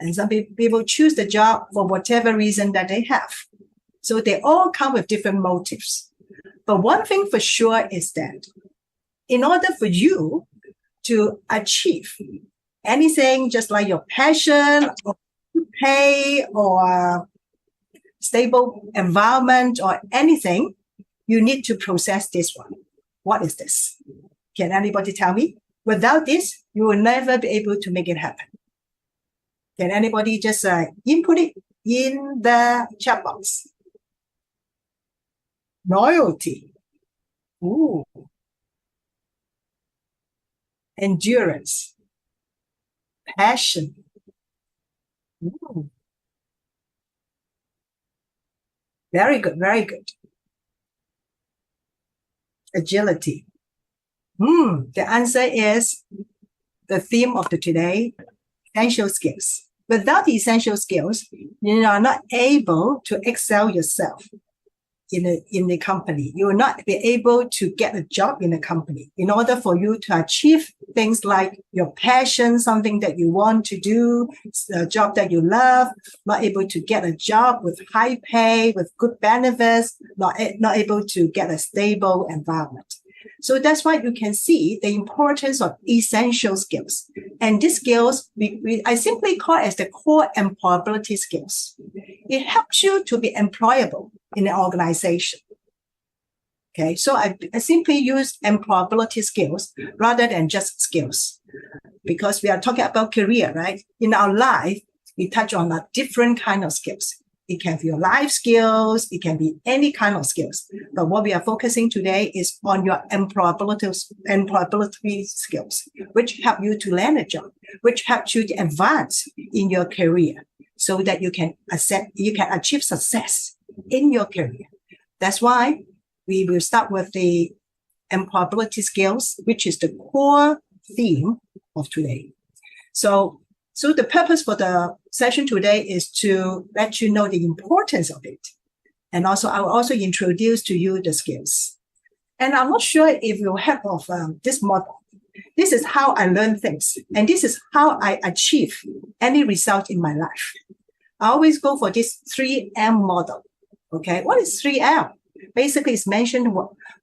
And some people choose the job for whatever reason that they have. So they all come with different motives. But one thing for sure is that in order for you to achieve anything, just like your passion or pay or stable environment or anything, you need to process this one. What is this? Can anybody tell me? Without this, you will never be able to make it happen. Can anybody just input it in the chat box? Loyalty. Ooh. Endurance. Passion. Ooh. Very good, very good. Agility. The answer is the theme of the today, essential skills. Without the essential skills, you are not able to excel yourself in the company. You will not be able to get a job in a company. In order for you to achieve things like your passion, something that you want to do, a job that you love, not able to get a job with high pay, with good benefits, not able to get a stable environment. So that's why you can see the importance of essential skills. And these skills, I simply call as the core employability skills. It helps you to be employable in an organization. Okay, so I simply use employability skills rather than just skills, because we are talking about career, right? In our life, we touch on a different kind of skills. It can be your life skills, it can be any kind of skills. But what we are focusing today is on your employability skills, which help you to land a job, which helps you to advance in your career so that you can achieve success in your career. That's why we will start with the employability skills, which is the core theme of today. So the purpose for the session today is to let you know the importance of it. And also, I will also introduce to you the skills. And I'm not sure if you have of this model. This is how I learn things. And this is how I achieve any result in my life. I always go for this 3M model. Okay, what is 3M? Basically, it's mentioned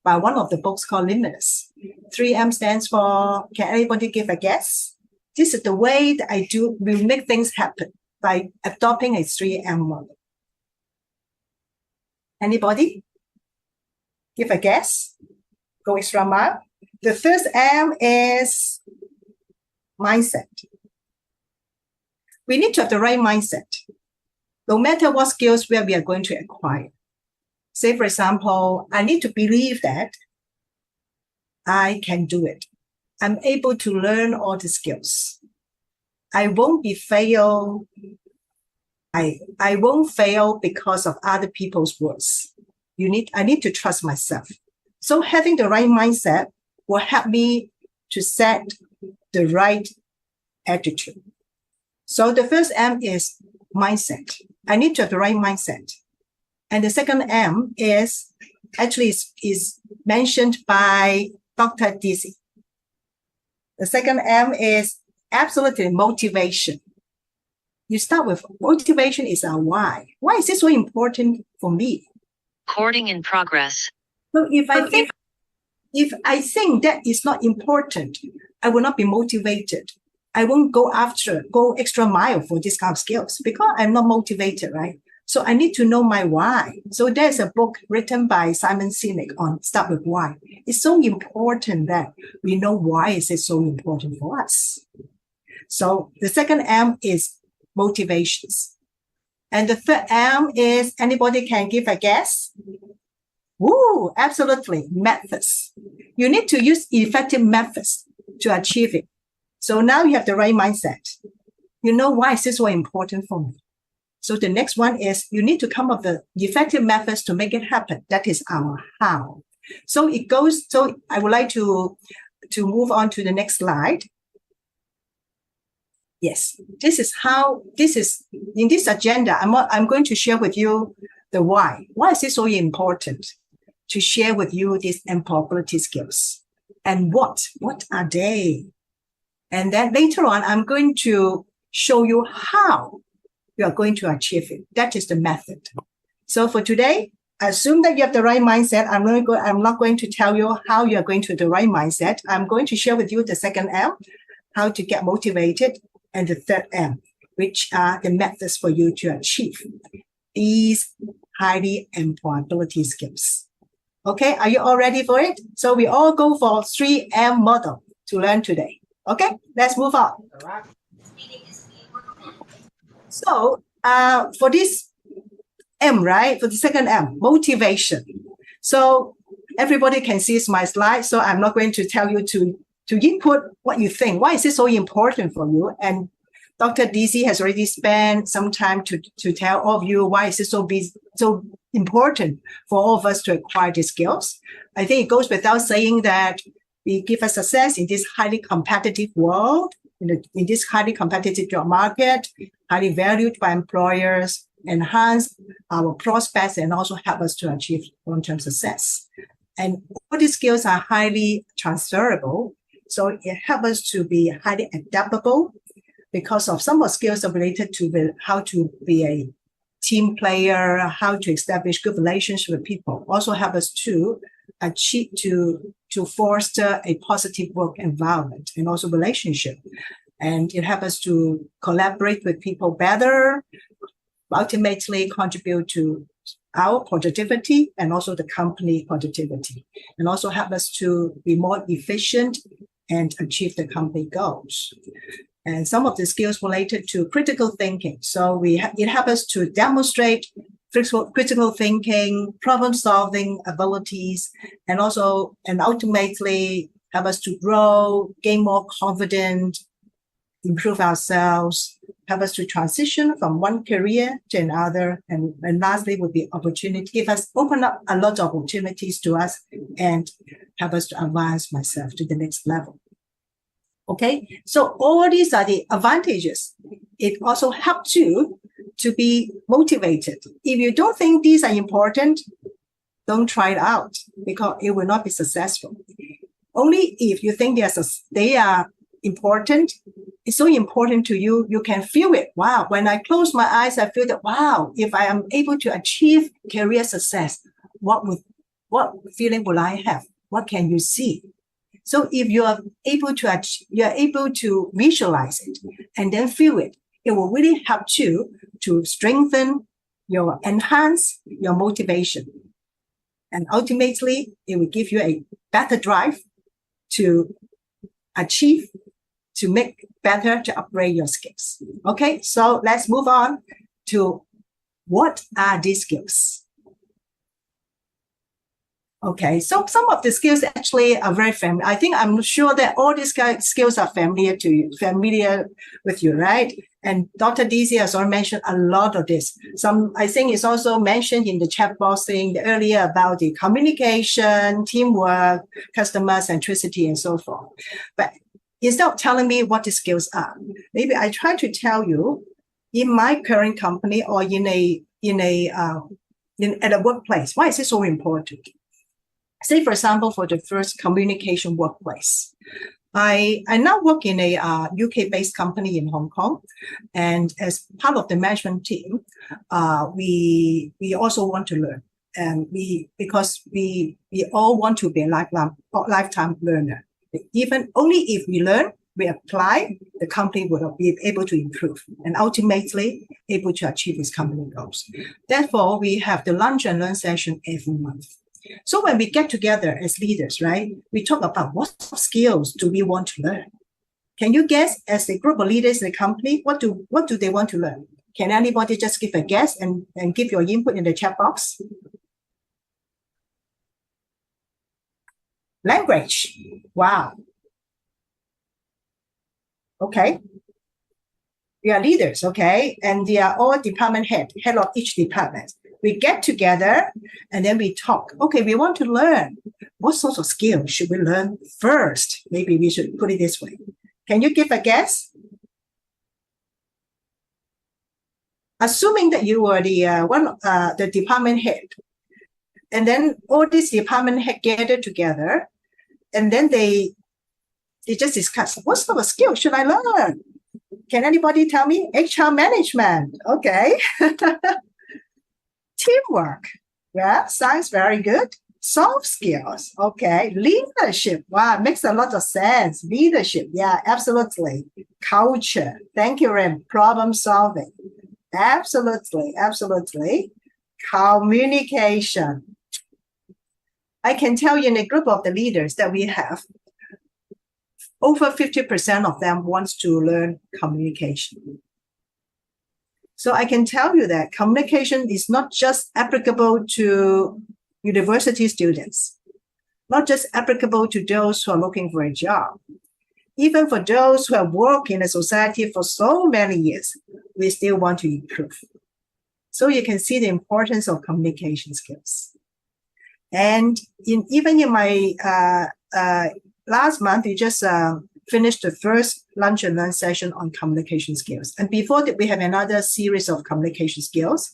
by one of the books called Limitless. 3M stands for, can anybody give a guess? This is the way that we make things happen by adopting a 3M model. Anybody? Give a guess. Go extra mile. The first M is mindset. We need to have the right mindset, no matter what skills we are going to acquire. Say, for example, I need to believe that I can do it. I'm able to learn all the skills. I won't fail. I won't fail because of other people's words. I need to trust myself. So having the right mindset will help me to set the right attitude. So the first M is mindset. I need to have the right mindset. And the second M is mentioned by Dr. Dizzy. The second M is absolutely motivation. You start with motivation is our why. Why is this so important for me? Recording in progress. So if I think that is not important, I will not be motivated. I won't go extra mile for this kind of skills because I'm not motivated, right? So I need to know my why. So there's a book written by Simon Sinek on Start With Why. It's so important that we know why is it so important for us. So the second M is motivations. And the third M is, anybody can give a guess? Woo, absolutely, methods. You need to use effective methods to achieve it. So now you have the right mindset. You know, why is this so important for me? So the next one is you need to come up with effective methods to make it happen. That is our how. So it goes, so I would like to move on to the next slide. Yes, this is how, this is, in this agenda, I'm going to share with you the why. Why is it so important to share with you these employability skills? And what are they? And then later on, I'm going to show you how you are going to achieve it. That is the method. So for today, assume that you have the right mindset. I'm not going to tell you how you're going to the right mindset. I'm going to share with you the second M, how to get motivated, and the third M, which are the methods for you to achieve these highly employability skills. Okay, are you all ready for it? So we all go for 3M model to learn today. Okay, let's move on. So for this M, right, for the second M, motivation. So everybody can see my slide, so I'm not going to tell you to input what you think. Why is this so important for you? And Dr. DC has already spent some time to tell all of you why is it so important for all of us to acquire these skills. I think it goes without saying that we give us success in this highly competitive world, in this highly competitive job market, highly valued by employers, enhance our prospects, and also help us to achieve long-term success. And all these skills are highly transferable, so it helps us to be highly adaptable because of some of the skills are related to how to be a team player, how to establish good relationships with people. Also help us to achieve, to foster a positive work environment and also relationship. And it helps us to collaborate with people better, ultimately contribute to our productivity and also the company productivity, and also help us to be more efficient and achieve the company goals. And some of the skills related to critical thinking. So it helps us to demonstrate critical thinking, problem-solving abilities, and ultimately help us to grow, gain more confidence, improve ourselves, help us to transition from one career to another, and lastly would be opportunity, open up a lot of opportunities to us and help us to advance myself to the next level. Okay, so all these are the advantages. It also helps you to be motivated. If you don't think these are important, don't try it out because it will not be successful. Only if you think they are important, it's so important to you, you can feel it. Wow, when I close my eyes, I feel that, wow, if I am able to achieve career success, what feeling will I have? What can you see? So if you are able to visualize it and then feel it, it will really help you to enhance your motivation. And ultimately, it will give you a better drive to achieve, to make better, to upgrade your skills. Okay, so let's move on to what are these skills? Okay, so some of the skills actually are very familiar. I think I'm sure that all these skills are familiar with you, right? And Dr. DC has already mentioned a lot of this. I think it's also mentioned in the chat box thing earlier about the communication, teamwork, customer centricity, and so forth. But instead of telling me what the skills are, maybe I try to tell you in my current company or at a workplace, why is it so important? Say, for example, for the first communication workplace. I now work in a UK-based company in Hong Kong, and as part of the management team, we also want to learn, and because we all want to be a lifetime learner. Even only if we learn, we apply, the company will be able to improve and ultimately able to achieve its company goals. Therefore, we have the lunch and learn session every month. So when we get together as leaders, right, we talk about what skills do we want to learn. Can you guess, as a group of leaders in the company, what do they want to learn? Can anybody just give a guess and give your input in the chat box? Language. Wow. Okay. We are leaders, okay? And they are all department head of each department. We get together and then we talk. Okay, we want to learn. What sorts of skills should we learn first? Maybe we should put it this way. Can you give a guess? Assuming that you were the department head, and then all these department head gather together, and then they just discuss, what sort of skill should I learn? Can anybody tell me? HR management. Okay. Teamwork. Yeah, sounds very good. Soft skills. Okay. Leadership. Wow, makes a lot of sense. Leadership. Yeah, absolutely. Culture. Thank you, Ren. Problem solving. Absolutely. Absolutely. Communication. I can tell you in a group of the leaders that we have, over 50% of them wants to learn communication. So I can tell you that communication is not just applicable to university students, not just applicable to those who are looking for a job. Even for those who have worked in a society for so many years, we still want to improve. So you can see the importance of communication skills. And even in my last month, we just finished the first lunch and learn session on communication skills. And before that, we have another series of communication skills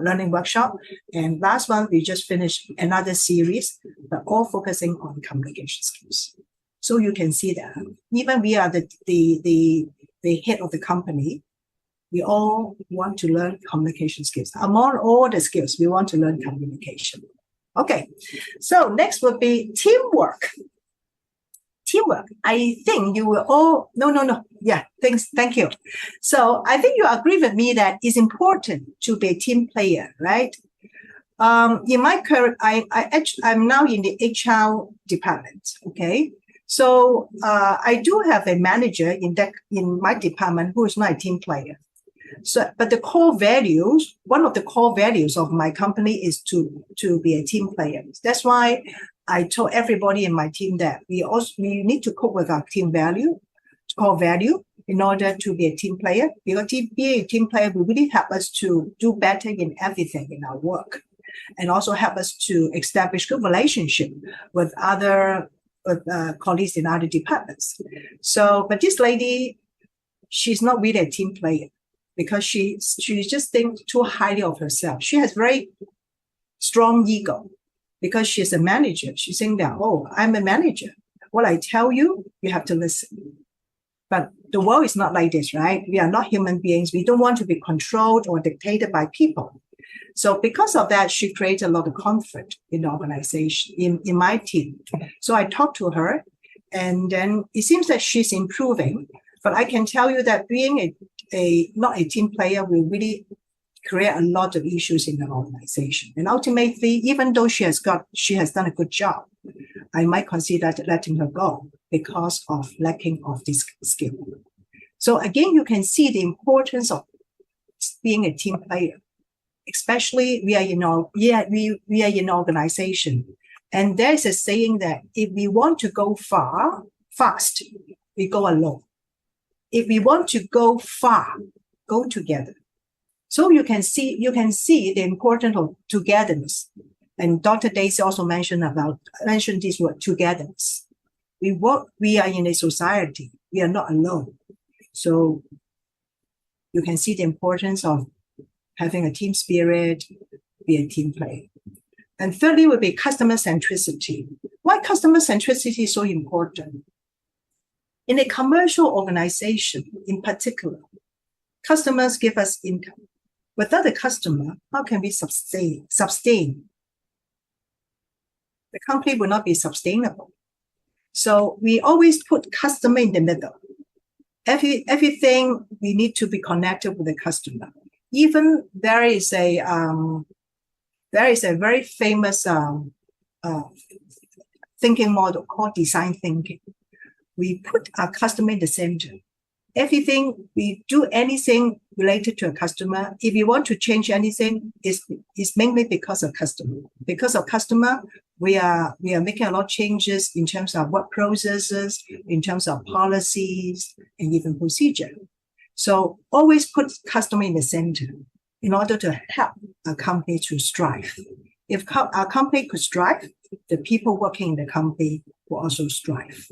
learning workshop. And last month, we just finished another series, but all focusing on communication skills. So you can see that even we are the head of the company, we all want to learn communication skills. Among all the skills, we want to learn communication. Okay, so next would be teamwork. Teamwork. I think you will all, no. Yeah, thank you. So I think you agree with me that it's important to be a team player, right? In my career, I'm now in the HR department, okay? So I do have a manager in my department who is not a team player. So, but the core values, one of the core values of my company is to be a team player. That's why I told everybody in my team that we need to cope with our team value, core value, in order to be a team player. Because being a team player will really help us to do better in everything in our work, and also help us to establish good relationship with other colleagues in other departments. So, but this lady, she's not really a team player, because she just thinks too highly of herself. She has very strong ego because she's a manager. She's saying that, oh, I'm a manager. What I tell you, you have to listen. But the world is not like this, right? We are not human beings. We don't want to be controlled or dictated by people. So because of that, she creates a lot of conflict in the organization, in my team. So I talked to her, and then it seems that she's improving. But I can tell you that being not a team player will really create a lot of issues in the organization. And ultimately, even though she has done a good job, I might consider letting her go because of lacking of this skill. So again, you can see the importance of being a team player. Especially we are in organization, and there's a saying that if we want to go fast, we go alone. If we want to go far, go together. So you can see the importance of togetherness. And Dr. Daisy also mentioned this word, togetherness. We are in a society. We are not alone. So you can see the importance of having a team spirit, be a team player. And thirdly would be customer centricity. Why customer centricity is so important? In a commercial organization, in particular, customers give us income. Without a customer, how can we sustain? The company will not be sustainable. So we always put customer in the middle. Everything we need to be connected with the customer. Even there is a very famous thinking model called design thinking. We put our customer in the center. Everything we do, anything related to a customer, if you want to change anything, it's mainly because of customer. Because of customer, We are making a lot of changes in terms of work processes, in terms of policies, and even procedure. So always put customer in the center in order to help a company to strive. If our company could strive, the people working in the company will also strive.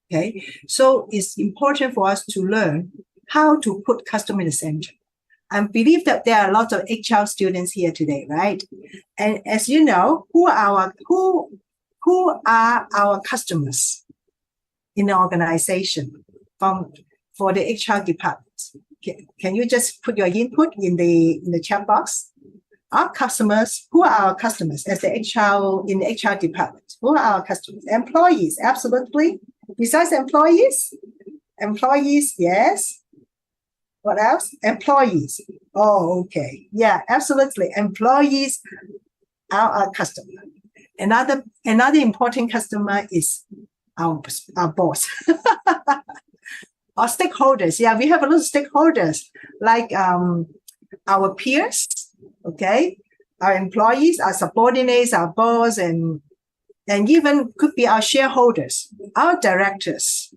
Okay, so it's important for us to learn how to put customer in the center. I believe that there are a lot of HR students here today, right? And as you know, who are our customers in the organization for the HR department? Can you just put your input in the chat box? Our customers, who are our customers as the HR in the HR department? Who are our customers? Employees, absolutely. Besides employees, yes. What else? Employees. Oh, okay. Yeah, absolutely. Employees are our customer. Another important customer is our boss. Our stakeholders. Yeah, we have a lot of stakeholders like our peers, okay, our employees, our subordinates, our boss, and even could be our shareholders, our directors.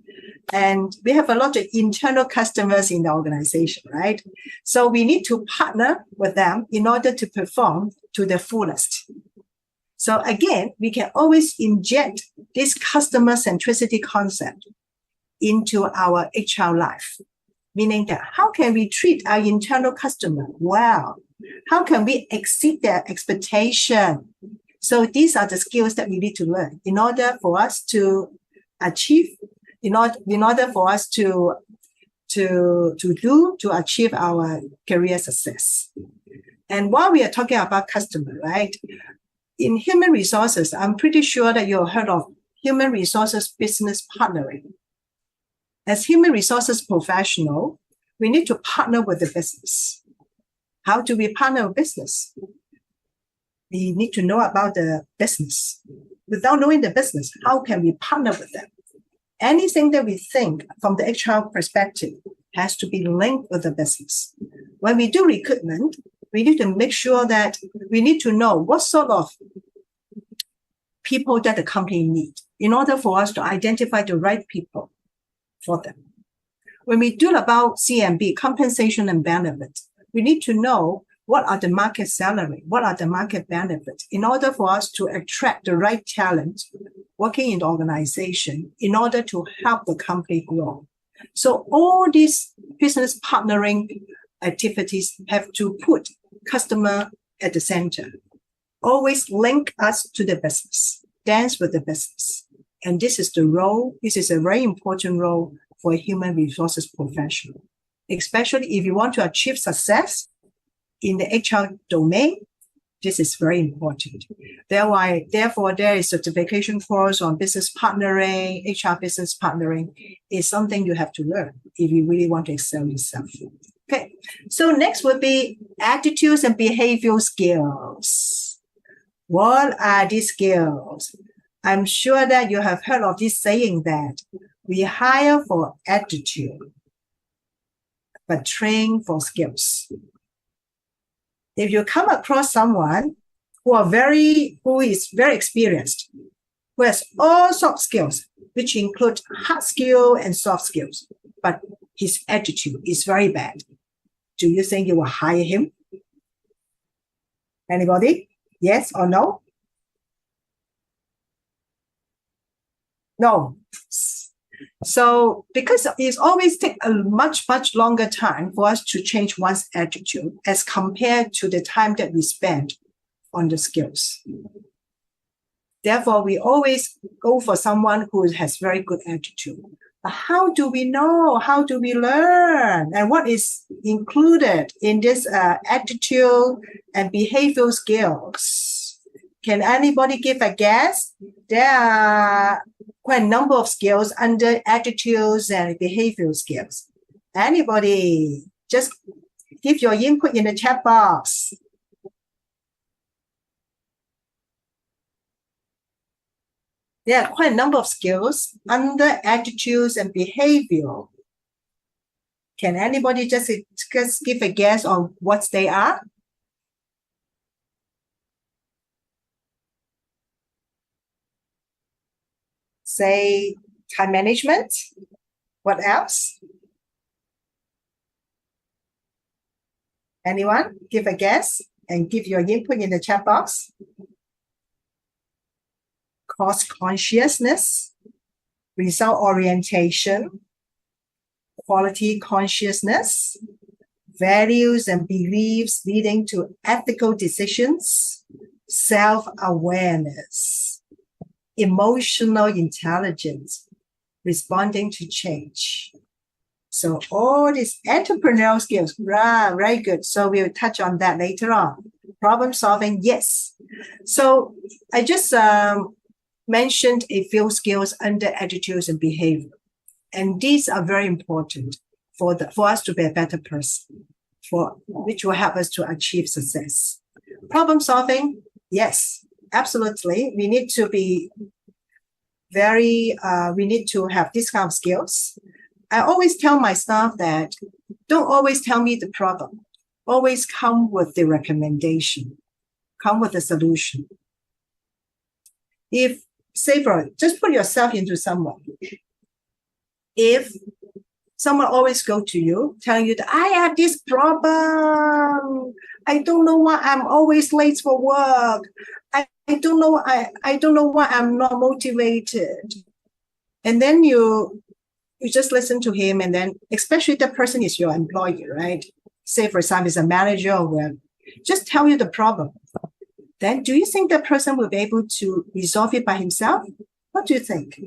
And we have a lot of internal customers in the organization, right? So we need to partner with them in order to perform to the fullest. So again, we can always inject this customer centricity concept into our HR life, meaning that how can we treat our internal customer well? How can we exceed their expectation? So these are the skills that we need to learn in order for us to achieve, in order for us to achieve our career success. And while we are talking about customer, right? In human resources, I'm pretty sure that you've heard of human resources business partnering. As human resources professional, we need to partner with the business. How do we partner with business? We need to know about the business. Without knowing the business, how can we partner with them? Anything that we think from the HR perspective has to be linked with the business. When we do recruitment, we need to make sure that we need to know what sort of people that the company needs in order for us to identify the right people for them. When we do about CMB, compensation and benefits, we need to know what are the market salary, what are the market benefits in order for us to attract the right talent working in the organization in order to help the company grow. So all these business partnering activities have to put customer at the center. Always link us to the business, dance with the business. And this is the role, this is a very important role for a human resources professional, especially if you want to achieve success in the HR domain. This is very important. Therefore, there is certification course on business partnering, HR business partnering is something you have to learn if you really want to excel yourself. Okay, so next would be attitudes and behavioral skills. What are these skills? I'm sure that you have heard of this saying that we hire for attitude, but train for skills. If you come across someone who is very experienced, who has all soft skills, which include hard skill and soft skills, but his attitude is very bad, do you think you will hire him? Anybody? Yes or no? No. So because it always takes a much longer time for us to change one's attitude as compared to the time that we spend on the skills. Therefore, we always go for someone who has very good attitude. But how do we know? How do we learn? And what is included in this attitude and behavioral skills? Can anybody give a guess? There are quite a number of skills under attitudes and behavioral skills. Anybody, just give your input in the chat box. There are quite a number of skills under attitudes and behavioral. Can anybody just give a guess on what they are? say time management. What else? Anyone? Give a guess and give your input in the chat box. Cost consciousness, result orientation, quality consciousness, values and beliefs leading to ethical decisions, self-awareness, emotional intelligence, responding to change. So all these entrepreneurial skills, right, very good. So we'll touch on that later on. Problem solving, yes. So I just mentioned a few skills under attitudes and behavior. And these are very important for us to be a better person, which will help us to achieve success. Problem solving, yes, absolutely. We need to be we need to have these kind of skills. I always tell my staff that don't always tell me the problem. Always come with the recommendation, come with a solution. If, say, just put yourself into someone. If someone always go to you, telling you that I have this problem, I don't know why I'm always late for work. I don't know why I'm not motivated. And then you just listen to him, and then especially the person is your employee, right? Say, for example, is a manager or whatever. Just tell you the problem. Then do you think that person will be able to resolve it by himself? What do you think?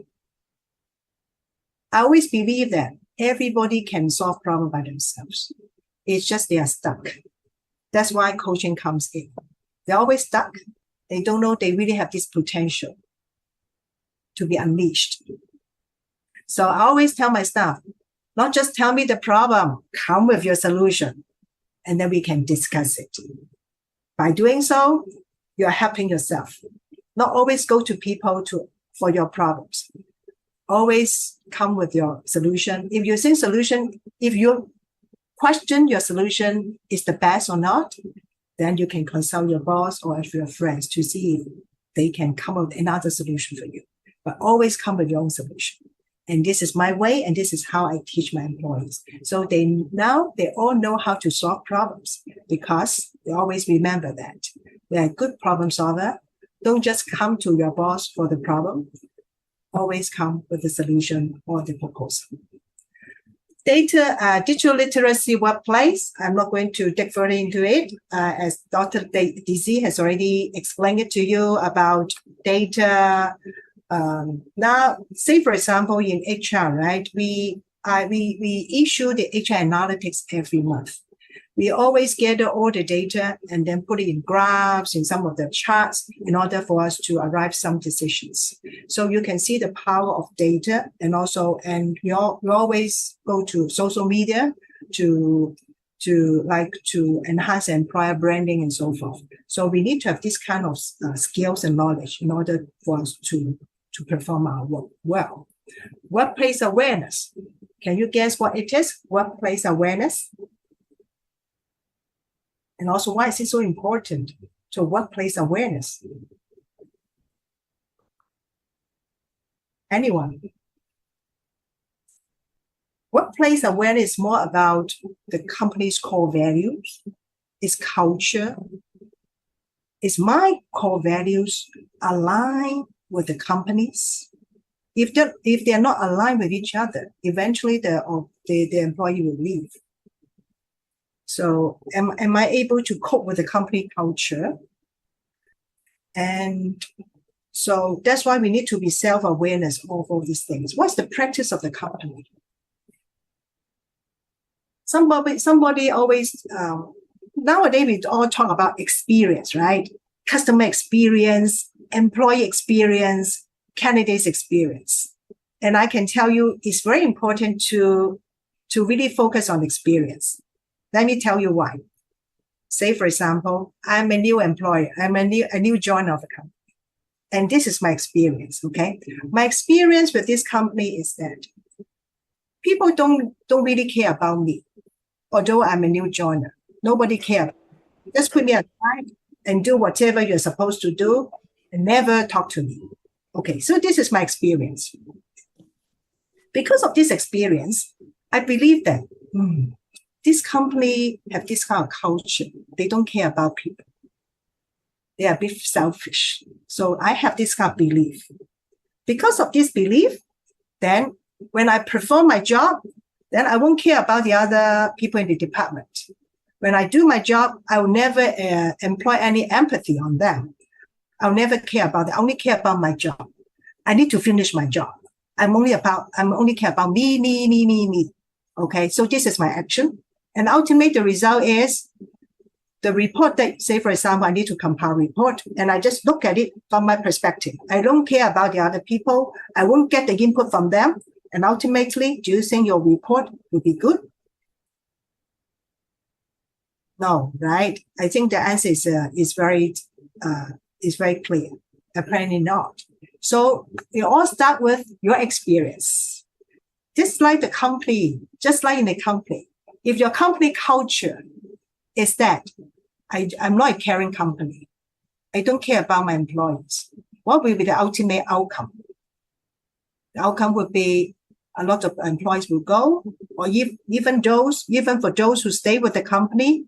I always believe that everybody can solve problems by themselves. It's just they are stuck. That's why coaching comes in. They're always stuck. They don't know they really have this potential to be unleashed. So I always tell my staff, not just tell me the problem, come with your solution, and then we can discuss it. By doing so, you're helping yourself. Not always go to people for your problems. Always come with your solution. If you think if you question your solution is the best or not, then you can consult your boss or your friends to see if they can come up with another solution for you. But always come with your own solution. And this is my way, and this is how I teach my employees. So they all know how to solve problems, because they always remember that we are a good problem solver. Don't just come to your boss for the problem. Always come with the solution or the proposal. Digital literacy workplace. I'm not going to dig further into it, as Dr. DC has already explained it to you about data. Now, say, for example, in HR, right, we issue the HR analytics every month. We always gather all the data and then put it in graphs, in some of the charts, in order for us to arrive some decisions. So you can see the power of data, and we always go to social media to enhance employer branding and so forth. So we need to have this kind of skills and knowledge in order for us to perform our work well. Workplace awareness. Can you guess what it is? Workplace awareness. And also, why is it so important to workplace awareness? Anyone? Workplace awareness is more about the company's core values, its culture. Is my core values aligned with the company's? If they're not aligned with each other, eventually the employee will leave. So am I able to cope with the company culture? And so that's why we need to be self-awareness of all these things. What's the practice of the company? Somebody always, nowadays we all talk about experience, right? Customer experience, employee experience, candidates experience. And I can tell you it's very important to really focus on experience. Let me tell you why. Say, for example, I'm a new employer. I'm a new joiner of the company. And this is my experience, okay? My experience with this company is that people don't really care about me, although I'm a new joiner. Nobody cares. Just put me aside and do whatever you're supposed to do and never talk to me. Okay, so this is my experience. Because of this experience, I believe that this company have this kind of culture. They don't care about people. They are a bit selfish. So I have this kind of belief. Because of this belief, then when I perform my job, then I won't care about the other people in the department. When I do my job, I will never employ any empathy on them. I'll never care about it. I only care about my job. I need to finish my job. I'm only care about me. Okay, so this is my action. And ultimately, the result is the report that, say, for example, I need to compile a report, and I just look at it from my perspective. I don't care about the other people. I won't get the input from them. And ultimately, do you think your report will be good? No, right? I think the answer is very clear. Apparently not. So it all start with your experience. Just like in the company, if your company culture is that I'm not a caring company, I don't care about my employees, what will be the ultimate outcome? The outcome would be a lot of employees will go, or even for those who stay with the company,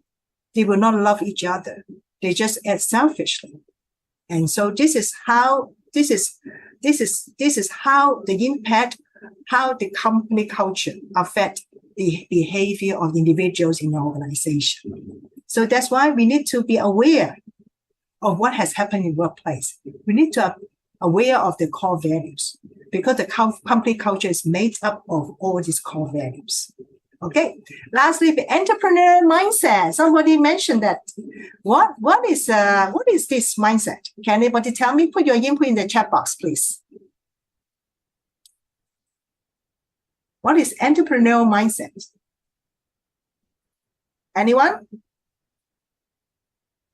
they will not love each other. They just act selfishly. And so this is how the impact, how the company culture affect the behavior of individuals in the organization. So that's why we need to be aware of what has happened in the workplace. We need to be aware of the core values, because the company culture is made up of all these core values. Okay. Lastly, the entrepreneur mindset. Somebody mentioned that. What is this mindset? Can anybody tell me? Put your input in the chat box, please. What is entrepreneurial mindset? Anyone?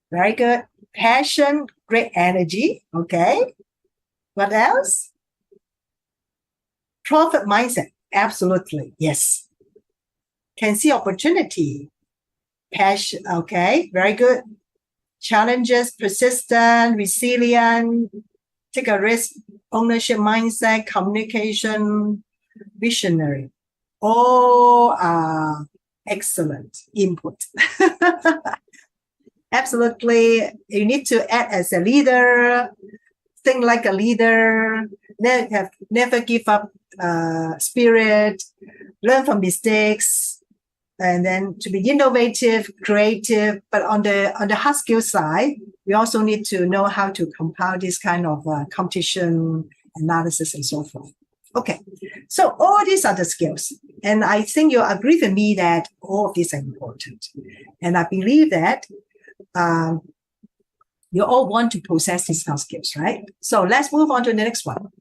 Very good. Passion, great energy. Okay. What else? Profit mindset. Absolutely. Yes. Can see opportunity. Passion. Okay. Very good. Challenges, persistent, resilient, take a risk, ownership mindset, communication, visionary. All are excellent input. Absolutely. You need to act as a leader, think like a leader, never give up spirit, learn from mistakes, and then to be innovative, creative. But on the hard skill side, we also need to know how to compile this kind of competition analysis and so forth. Okay, so all these are the skills. And I think you'll agree with me that all of these are important. And I believe that you all want to possess these kind of skills, right? So let's move on to the next one.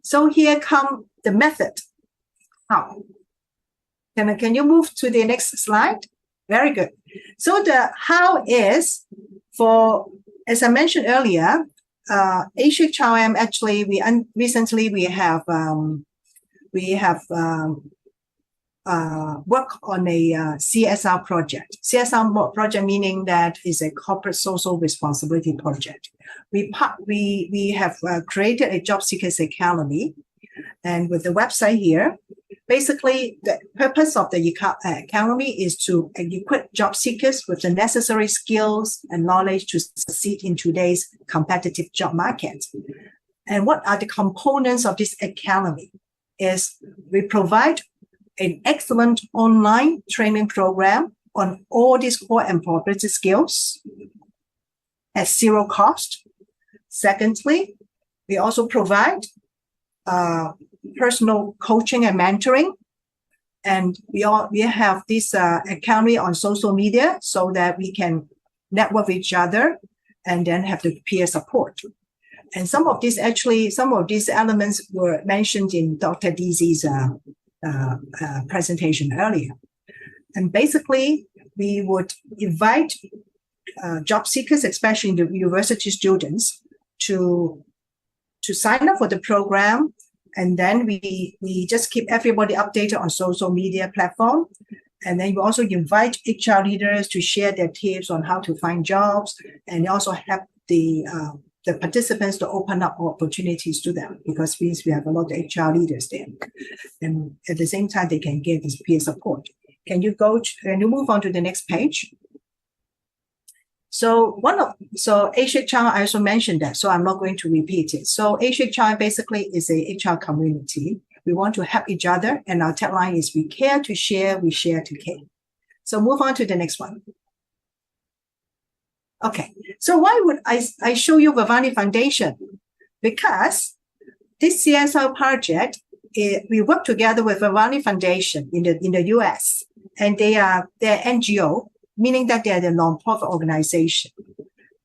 So here come the method. How? Can you move to the next slide? Very good. So the how is for, as I mentioned earlier, HHRM actually recently we have work on a CSR project. CSR project meaning that is a corporate social responsibility project. We have created a job seekers academy, and with the website here, basically the purpose of the academy is to equip job seekers with the necessary skills and knowledge to succeed in today's competitive job market. And what are the components of this academy? Is we provide an excellent online training program on all these core employability skills at zero cost. Secondly, we also provide personal coaching and mentoring. And we have this academy on social media so that we can network with each other and then have the peer support. And some of these elements were mentioned in Dr. Dizzy's presentation earlier. And basically, we would invite job seekers, especially the university students, to sign up for the program. And then we just keep everybody updated on social media platform. And then we also invite HR leaders to share their tips on how to find jobs, and also help the the participants to open up opportunities to them, because we have a lot of HR leaders there. And at the same time, they can give this peer support. Can you move on to the next page? So HHR, I also mentioned that, so I'm not going to repeat it. So HHR basically is a HR community. We want to help each other, and our tagline is we care to share, we share to care. So move on to the next one. Okay, so why would I show you Vivani Foundation? Because this CSR project, we work together with Vivani Foundation in the US, and they're NGO, meaning that they're the non-profit organization.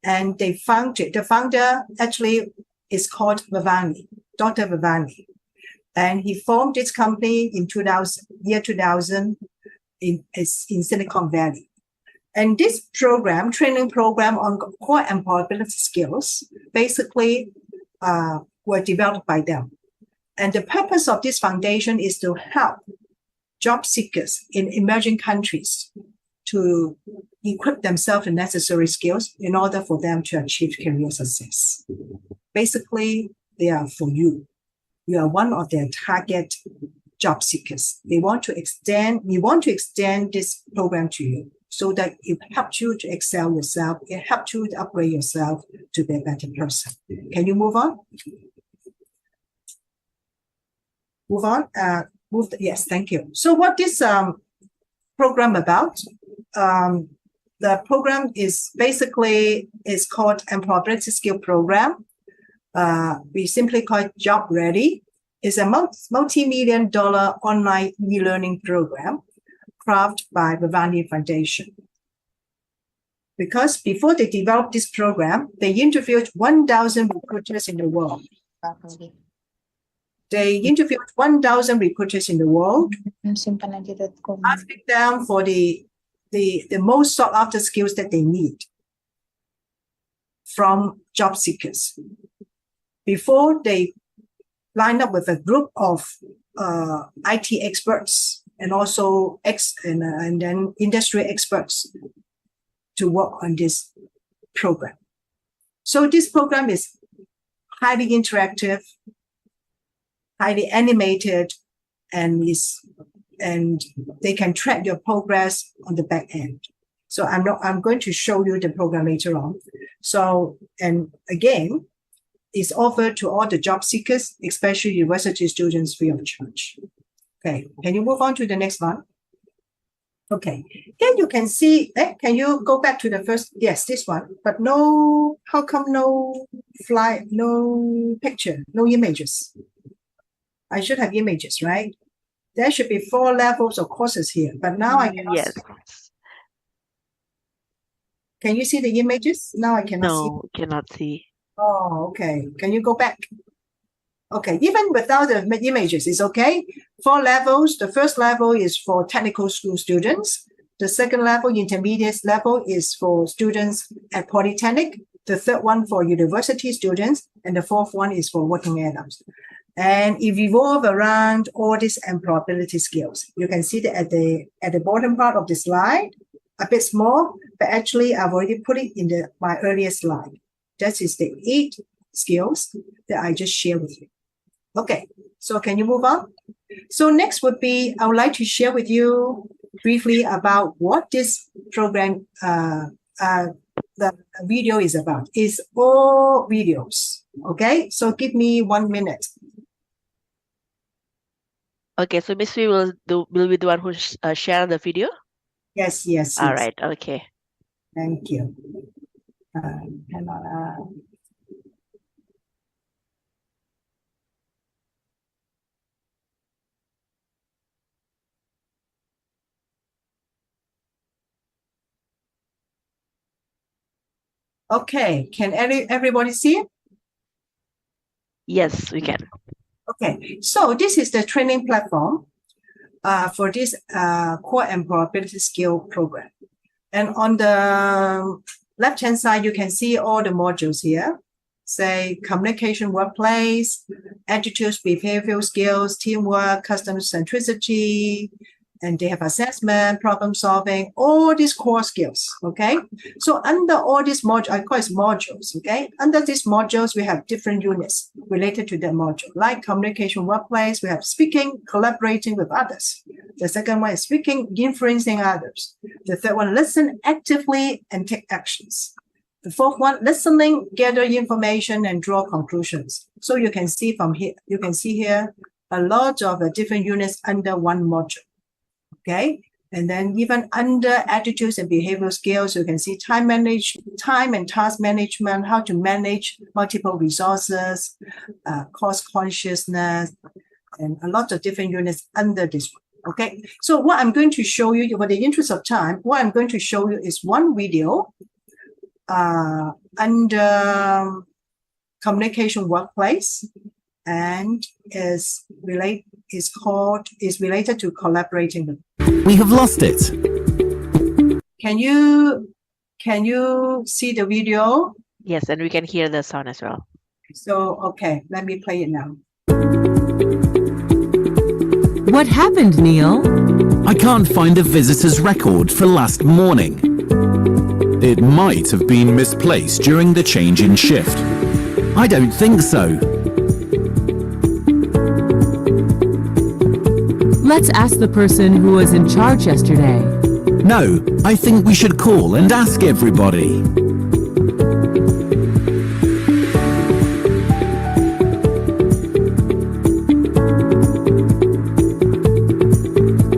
And the founder actually is called Vivani, Dr. Vivani. And he formed this company in 2000 in Silicon Valley. And this training program on core employability skills, basically were developed by them. And the purpose of this foundation is to help job seekers in emerging countries to equip themselves with necessary skills in order for them to achieve career success. Basically, they are for you. You are one of their target job seekers. We want to extend this program to you so that it helps you to excel yourself. It helps you to upgrade yourself to be a better person. Can you move on? Move on. Yes, thank you. So what this program about? The program is called Employability Skill Program. We simply call it Job Ready. It's a multi-million-dollar online e-learning program crafted by Vivani Foundation. Because before they developed this program, they interviewed 1,000 recruiters in the world. Asking them for the most sought after skills that they need from job seekers before they line up with a group of IT experts and also and then industry experts to work on this program. So this program is highly interactive, highly animated, and they can track your progress on the back end. So I'm going to show you the program later on. So, and again, it's offered to all the job seekers, especially university students, free of charge. Okay, can you move on to the next one? Okay, here you can see, can you go back to the first, yes, this one, but no, how come no picture, no images? I should have images, right? There should be 4 levels of courses here, but now I cannot see. Can you see the images? Now I cannot see. No, cannot see. Oh, okay. Can you go back? Okay, even without the images, it's okay. 4 levels. The first level is for technical school students. The second level, intermediate level, is for students at Polytechnic. The third one for university students. And the fourth one is for working adults. And it revolves around all these employability skills. You can see that at the bottom part of the slide, a bit small, but actually I've already put it in my earlier slide. That is the 8 skills that I just shared with you. Okay, so can you move on? So next would be, I would like to share with you briefly about what this program, the video is about. It's all videos, okay? So give me 1 minute. Okay, so Miss Wee will be the one who share the video? Yes, yes. All right, okay. Thank you. Hang on. Okay, can everybody see it? Yes, we can. Okay, so this is the training platform for this core employability skill program. And on the left-hand side, you can see all the modules here. Say communication workplace, attitudes, behavioral skills, teamwork, customer centricity, and they have assessment, problem solving, all these core skills, okay? So under all these modules, I call it modules, okay? Under these modules, we have different units related to that module. Like communication workplace, we have speaking, collaborating with others. The second one is speaking, influencing others. The third one, listen actively and take actions. The fourth one, listening, gather information and draw conclusions. So you can see from here, you can see here a lot of different units under one module. Okay, and then even under attitudes and behavioral skills, you can see time and task management, how to manage multiple resources, cost consciousness, and a lot of different units under this one. Okay, so what I'm going to show you, for the interest of time, what I'm going to show you is one video under communication workplace, and is related to collaborating with. We have lost it. Can you see the video? Yes, and we can hear the sound as well. So, okay, let me play it now. What happened, Neil? I can't find the visitor's record for last morning. It might have been misplaced during the change in shift. I don't think so. Let's ask the person who was in charge yesterday. No, I think we should call and ask everybody.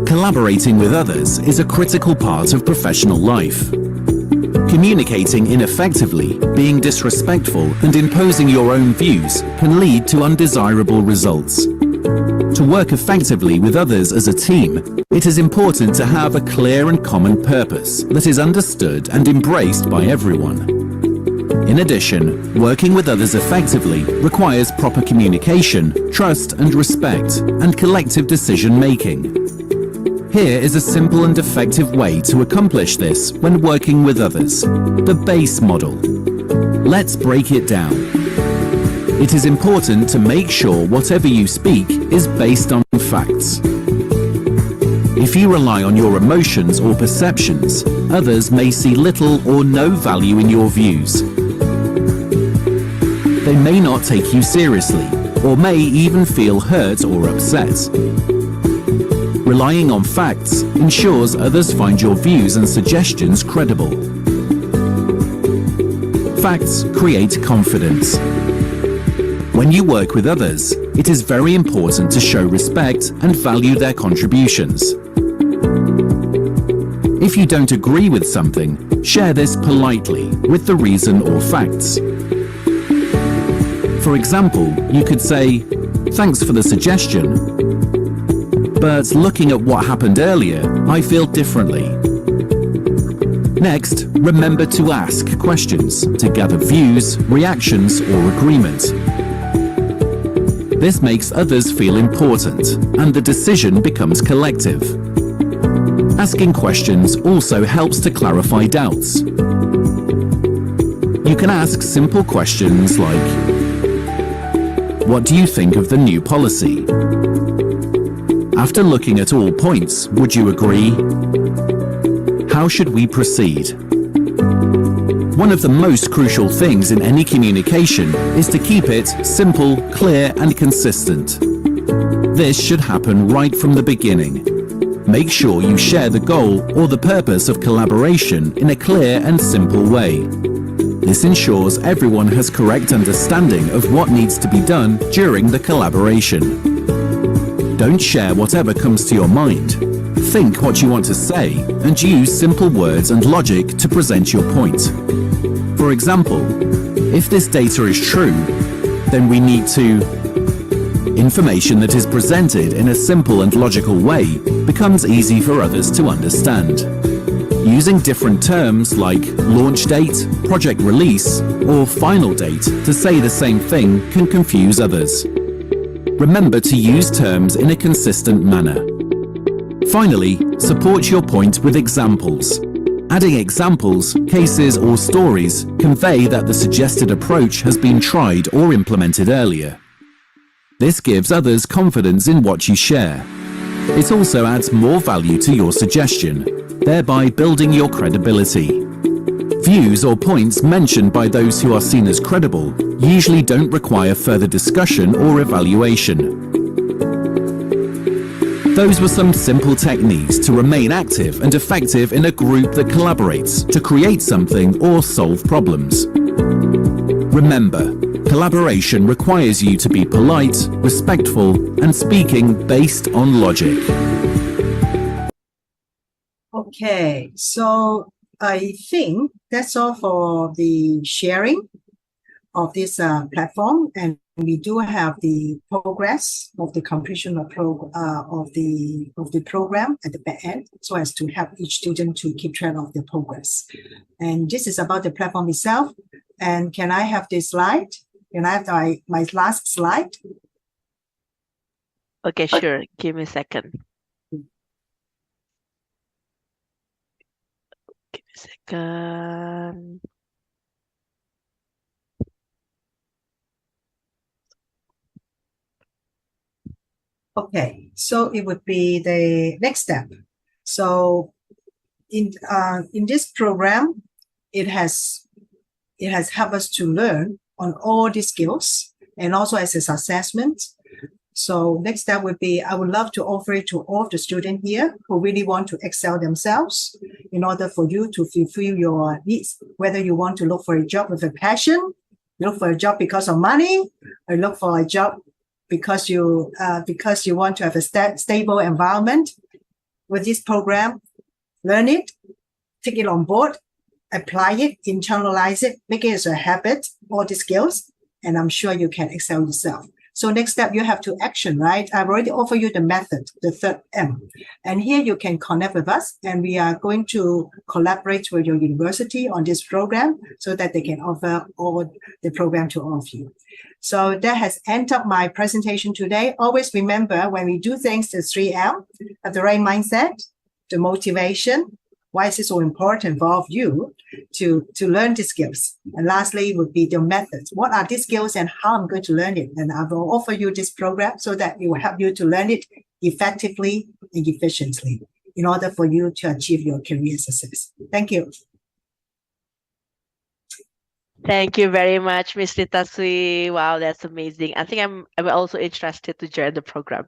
Collaborating with others is a critical part of professional life. Communicating ineffectively, being disrespectful, and imposing your own views can lead to undesirable results. To work effectively with others as a team, it is important to have a clear and common purpose that is understood and embraced by everyone. In addition, working with others effectively requires proper communication, trust and respect, and collective decision-making. Here is a simple and effective way to accomplish this when working with others: the BASE model. Let's break it down. It is important to make sure whatever you speak is based on facts. If you rely on your emotions or perceptions, others may see little or no value in your views. They may not take you seriously, or may even feel hurt or upset. Relying on facts ensures others find your views and suggestions credible. Facts create confidence. When you work with others, it is very important to show respect and value their contributions. If you don't agree with something, share this politely with the reason or facts. For example, you could say, "Thanks for the suggestion, but looking at what happened earlier, I feel differently." Next, remember to ask questions to gather views, reactions, or agreement. This makes others feel important, and the decision becomes collective. Asking questions also helps to clarify doubts. You can ask simple questions like, "What do you think of the new policy? After looking at all points, would you agree? How should we proceed?" One of the most crucial things in any communication is to keep it simple, clear, and consistent. This should happen right from the beginning. Make sure you share the goal or the purpose of collaboration in a clear and simple way. This ensures everyone has correct understanding of what needs to be done during the collaboration. Don't share whatever comes to your mind. Think what you want to say and use simple words and logic to present your point. For example, if this data is true, then we need to... Information that is presented in a simple and logical way becomes easy for others to understand. Using different terms like launch date, project release, or final date to say the same thing can confuse others. Remember to use terms in a consistent manner. Finally, support your point with examples. Adding examples, cases, or stories convey that the suggested approach has been tried or implemented earlier. This gives others confidence in what you share. It also adds more value to your suggestion, thereby building your credibility. Views or points mentioned by those who are seen as credible usually don't require further discussion or evaluation. Those were some simple techniques to remain active and effective in a group that collaborates to create something or solve problems. Remember, collaboration requires you to be polite, respectful, and speaking based on logic. Okay, so I think that's all for the sharing of this platform, and we do have the progress of the completion of the program at the back end, so as to help each student to keep track of their progress. And this is about the platform itself. And can I have this slide? Can I have my last slide? Okay, sure. Give me a second. Give me a second. Okay, so it would be the next step. So in this program, it has helped us to learn on all these skills and also as an assessment. So next step would be, I would love to offer it to all of the students here who really want to excel themselves in order for you to fulfill your needs, whether you want to look for a job with a passion, look for a job because of money, or look for a job because you want to have a stable environment. With this program, learn it, take it on board, apply it, internalize it, make it as a habit, all the skills, and I'm sure you can excel yourself. So next step, you have to action, right? I've already offered you the method, the third M. And here you can connect with us, and we are going to collaborate with your university on this program so that they can offer all the program to all of you. So that has ended up my presentation today. Always remember, when we do things, the 3M, have the right mindset, the motivation. Why is it so important for all of you to learn the skills? And lastly would be the methods. What are these skills and how I'm going to learn it? And I will offer you this program so that it will help you to learn it effectively and efficiently in order for you to achieve your career success. Thank you. Thank you very much, Ms. Ritaswi. Wow, that's amazing. I think I'm also interested to join the program.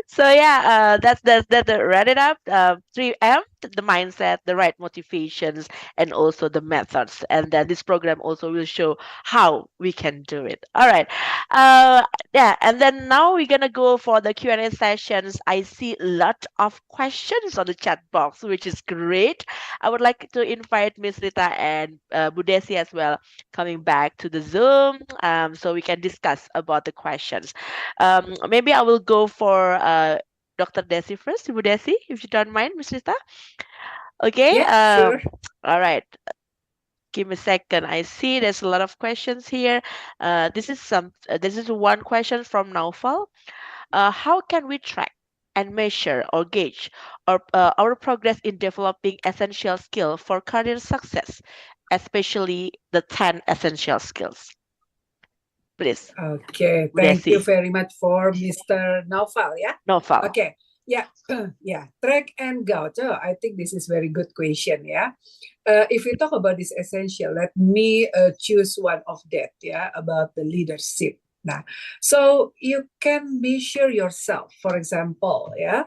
So yeah, that's wrap it up. 3M, the mindset, the right motivations, and also the methods. And then this program also will show how we can do it. All right. Yeah, and then now we're gonna go for the Q&A sessions. I see a lot of questions on the chat box, which is great. I would like to invite Miss Rita and Budesi as well coming back to the Zoom, so we can discuss about the questions. Maybe I will go for Dr. Desi first, Ibu Desi, if you don't mind, Miss Rita. Okay. Yeah, sure. All right. Give me a second. I see there's a lot of questions here. This is one question from Naufal. How can we track and measure or gauge our progress in developing essential skills for career success, especially the 10 essential skills? Please. Okay, thank you very much for Mr. Naufal, yeah? Naufal. Okay, yeah, yeah, track and gauge. Oh, I think this is very good question, yeah? If we talk about this essential, let me choose one of that, yeah, about the leadership. Now, so you can measure yourself, for example, yeah?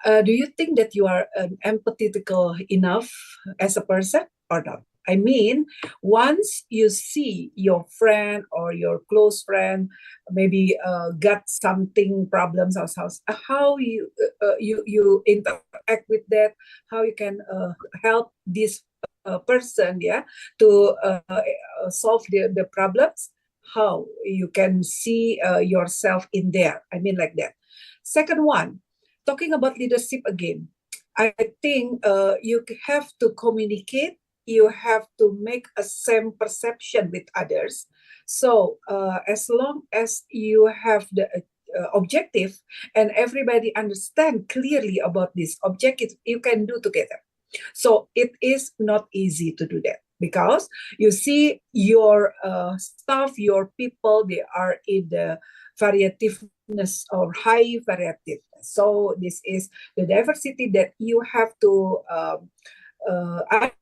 Do you think that you are empathetical enough as a person or not? I mean, once you see your friend or your close friend maybe got something problems or how you interact with that, how you can help this person, yeah, to solve the problems, how you can see yourself in there. I mean, like that. Second one, talking about leadership again, I think you have to communicate. You have to make a same perception with others. So as long as you have the objective and everybody understand clearly about this objective, you can do together. So it is not easy to do that because you see your staff, your people, they are in the variety or high variety. So this is the diversity that you have to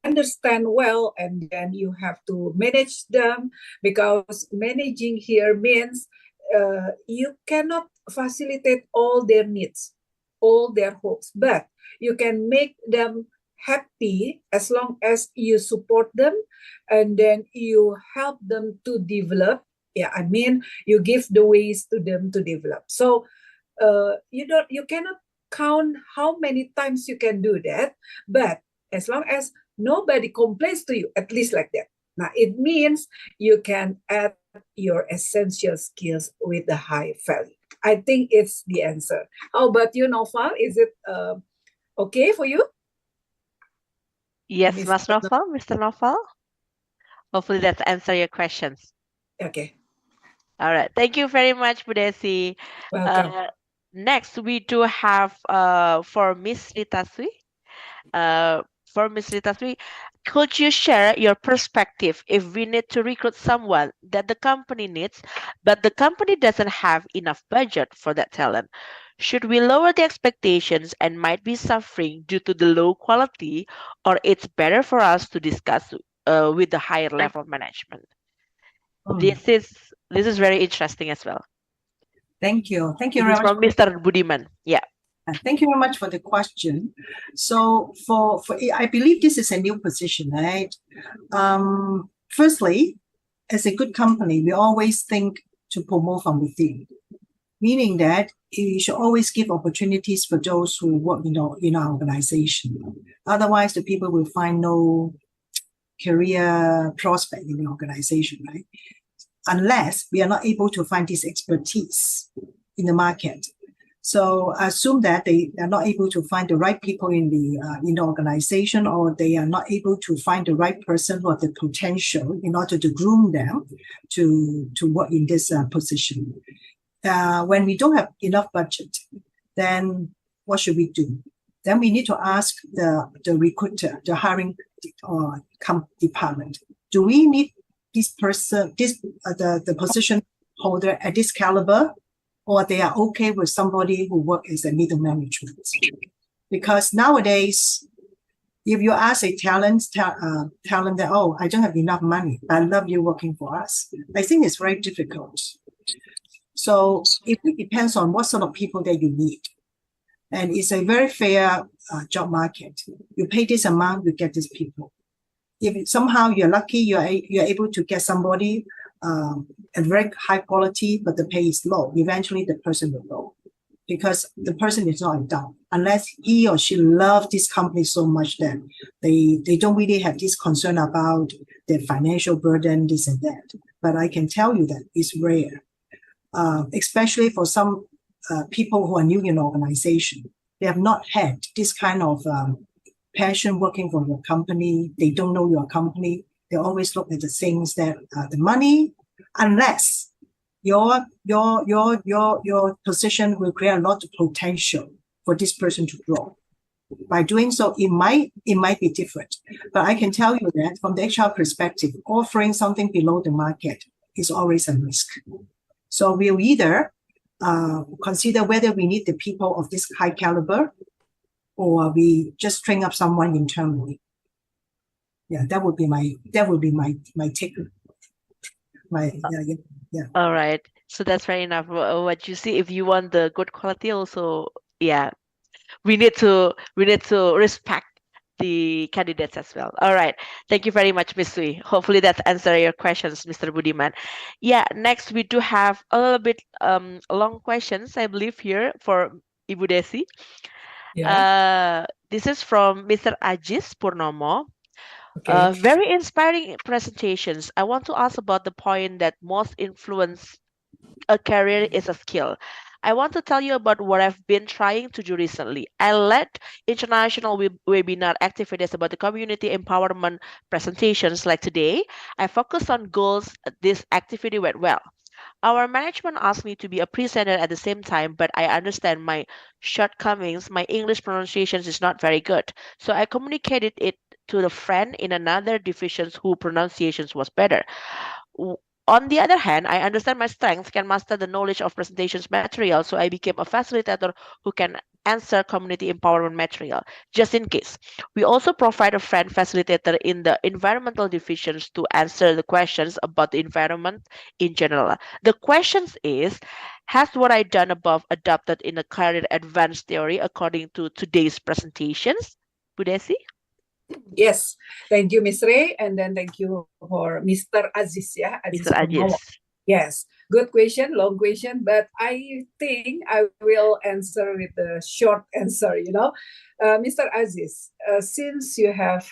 understand well, and then you have to manage them, because managing here means you cannot facilitate all their needs, all their hopes, but you can make them happy as long as you support them, and then you help them to develop. Yeah, I mean, you give the ways to them to develop. So you cannot count how many times you can do that, but as long as nobody complains to you, at least like that. Now it means you can add your essential skills with the high value. I think it's the answer. How about you, Naufal? Is it okay for you? Yes, Miss- Mas Novel, Mr. Novel. Hopefully that's answer your questions. Okay, All right. Thank you very much, Bu Desi. welcome. Next, we do have for Miss Ritaswi. For Miss Ritaswi, could you share your perspective if we need to recruit someone that the company needs, but the company doesn't have enough budget for that talent? Should we lower the expectations and might be suffering due to the low quality, or it's better for us to discuss with the higher level management? This is very interesting as well. Thank you. Thank you This very is much. from Mr. Budiman. Yeah. Thank you very much for the question. So for I believe this is a new position, right? Firstly, as a good company, we always think to promote from within, meaning that you should always give opportunities for those who work in our organization. Otherwise, the people will find no career prospect in the organization, right? Unless we are not able to find this expertise in the market. So assume that they are not able to find the right people in the organization, or they are not able to find the right person who have the potential in order to groom them to work in this position. When we don't have enough budget, then what should we do? Then we need to ask the recruiter, the hiring department, do we need this person, the position holder at this caliber, or they are okay with somebody who works as a middle management? Because nowadays, if you ask a talent that, oh, I don't have enough money, I love you working for us, I think it's very difficult. So it depends on what sort of people that you need. And it's a very fair job market. You pay this amount, you get these people. If somehow you're lucky, you're able to get somebody at very high quality, but the pay is low, eventually the person will go, because the person is not down. Unless he or she loves this company so much that they don't really have this concern about their financial burden, this and that. But I can tell you that it's rare, especially for some people who are new in the organization. They have not had this kind of passion working for your company. They don't know your company. They always look at the things that the money, unless your position will create a lot of potential for this person to grow. By doing so, it might be different. But I can tell you that from the HR perspective, offering something below the market is always a risk. So we'll either consider whether we need the people of this high caliber, or we just train up someone internally. Yeah, that would be my take. Yeah. All right. So that's fair enough. What you see, if you want the good quality, also, yeah, we need to respect the candidates as well. All right. Thank you very much, Ms. Sui. Hopefully that answers your questions, Mr. Budiman. Yeah. Next, we do have a little bit long questions, I believe, here for Ibu Desi. Yeah. This is from Mr. Ajis Purnomo. Okay. Very inspiring presentations. I want to ask about the point that most influence a career is a skill. I want to tell you about what I've been trying to do recently. I led international webinar activities about the community empowerment presentations like today. I focused on goals. This activity went well. Our management asked me to be a presenter at the same time, but I understand my shortcomings. My English pronunciation is not very good. So I communicated it to the friend in another division whose pronunciations was better. On the other hand, I understand my strengths, can master the knowledge of presentations material, so I became a facilitator who can answer community empowerment material, just in case. We also provide a friend facilitator in the environmental divisions to answer the questions about the environment in general. The questions is, has what I done above adapted in a career advanced theory according to today's presentations? Bu Desi? Yes, thank you, Miss Ray, and then thank you for Mr. Aziz, yeah, Aziz Mr. Purnomo. Ajis. Yes, good question, long question, but I think I will answer with a short answer, Mr. Aziz, since you have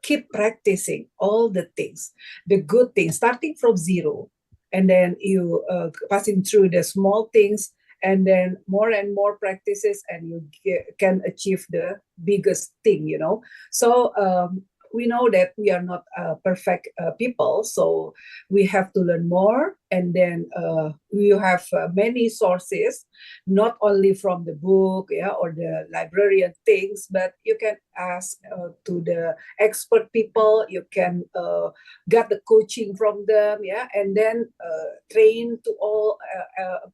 keep practicing all the things, the good things, starting from zero, and then you passing through the small things, and then more and more practices, and you can achieve the biggest thing, So we know that we are not perfect people, so we have to learn more, and then we have many sources, not only from the book, or the librarian things, but you can ask to the expert people, you can get the coaching from them, and then train to all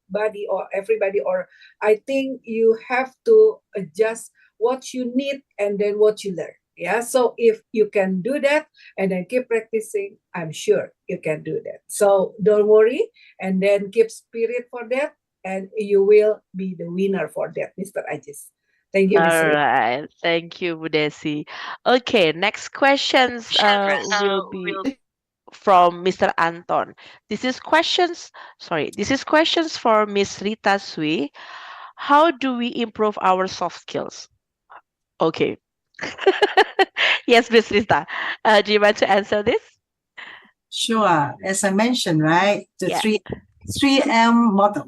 body or everybody, or I think you have to adjust what you need and then what you learn. So if you can do that and then keep practicing, I'm sure you can do that. So don't worry, and then keep spirit for that, and you will be the winner for that, Mr. Ajis. Thank you, All Ms. Ray. right. Thank you, Bu Desi. Okay, next questions will be from Mr. Anton. This is questions for Miss Rita Sui. How do we improve our soft skills? Okay. Yes, Miss Rita. Do you want to answer this? Sure. As I mentioned, right, the Yeah. 3M model.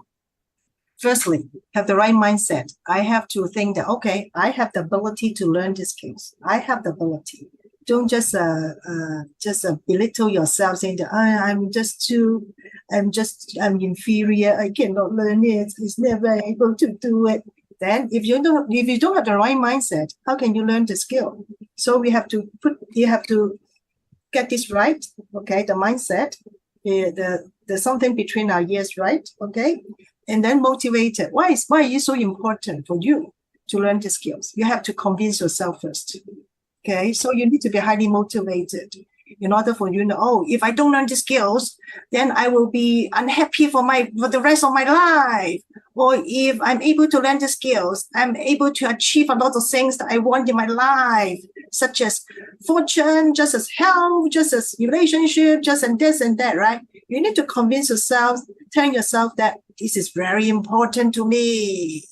Firstly, have the right mindset. I have to think that, okay, I have the ability to learn these skills. I have the ability. Don't just belittle yourself, saying that I'm inferior. I cannot learn it. It's never able to do it. Then, if you don't have the right mindset, how can you learn the skill? So you have to get this right. Okay, the mindset, the something between our ears, right? Okay, and then motivated. Why is it so important for you to learn the skills? You have to convince yourself first. Okay, so you need to be highly motivated in order for you to know, oh, if I don't learn the skills, then I will be unhappy for the rest of my life. Or if I'm able to learn the skills, I'm able to achieve a lot of things that I want in my life, such as fortune, just as health, just as relationship, just as this and that, right? You need to convince yourself, telling yourself that this is very important to me.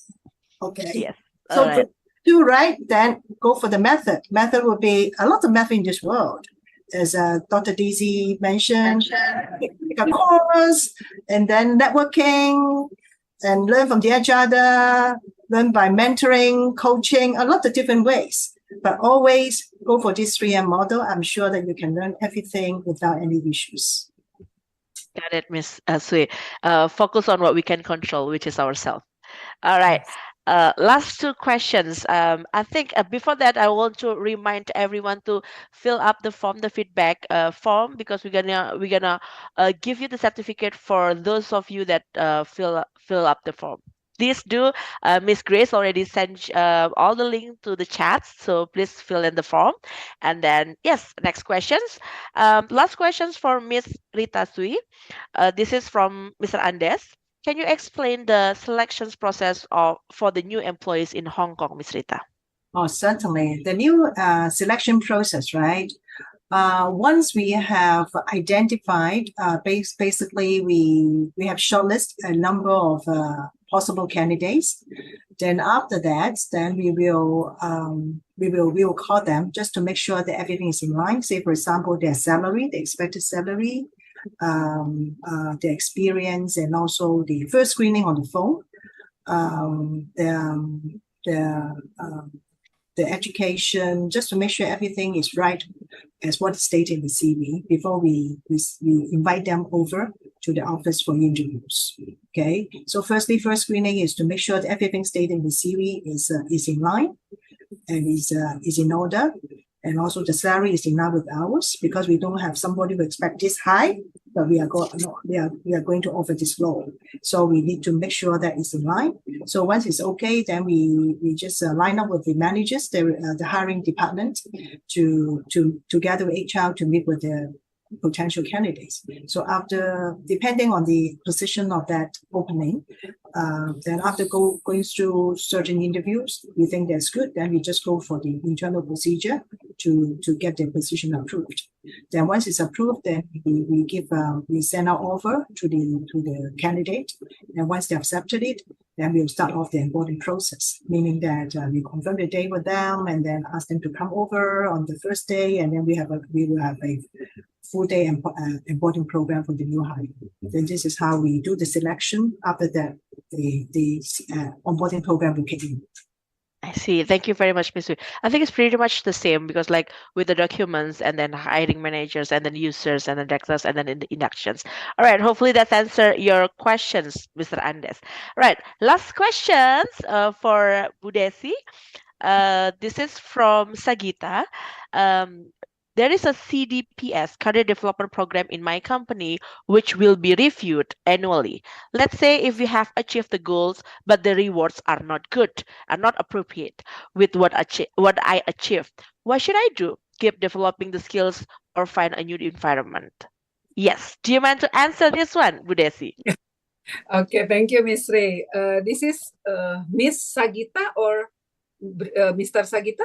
Okay. Yes. So All right. do right, then go for the method. Method will be a lot of method in this world. As Dr. Daisy mentioned, take a course, and then networking, and learn from each other, learn by mentoring, coaching, a lot of different ways. But always go for this 3M model. I'm sure that you can learn everything without any issues. Got it, Miss Sui. Focus on what we can control, which is ourselves. All right. Last two questions. I think before that, I want to remind everyone to fill up the form, the feedback form, because we're gonna give you the certificate for those of you that fill up the form. Please do. Miss Grace already sent all the link to the chat, so please fill in the form. And then, yes, next questions. Last questions for Miss Rita Sui. This is from Mr. Andes. Can you explain the selections process for the new employees in Hong Kong, Ms. Rita? Oh, certainly. The new selection process, right? Once we have identified, basically we have shortlisted a number of possible candidates. Then after that, then we will call them just to make sure that everything is in line. Say, for example, their salary, the expected salary, the experience, and also the first screening on the phone, the education, just to make sure everything is right as what is stated in the CV before we invite them over to the office for interviews. Okay, so firstly, first screening is to make sure that everything stated in the CV is in line and is in order. And also the salary is in line with ours, because we don't have somebody who expect this high but we are going to offer this role. So we need to make sure that it's in line. So once it's okay, then we just line up with the managers, the hiring department, to together with HR to meet with the potential candidates. So after, depending on the position of that opening, then after going through certain interviews, we think that's good, then we just go for the internal procedure to get the position approved. Then once it's approved, then we send our offer to the candidate, and once they accepted it, then we'll start off the onboarding process, meaning that we confirm the day with them and then ask them to come over on the first day, and then we will have a full day onboarding program for the new hire. Then this is how we do the selection. After that, the onboarding program will kick in. I see. Thank you very much, Ms. Wu. I think it's pretty much the same because like with the documents and then hiring managers and then users and then directors and then in the inductions. All right. Hopefully that's answered your questions, Mr. Andes. All right. Last questions for Bu Desi. This is from Sagita. There is a CDPS, Career Development Program in my company, which will be reviewed annually. Let's say if we have achieved the goals, but the rewards are not good, are not appropriate with what I achieved. What should I do? Keep developing the skills or find a new environment? Yes. Do you mind to answer this one, Bu Desi? Okay, thank you, Miss Ray. This is Miss Sagita or Mr. Sagita?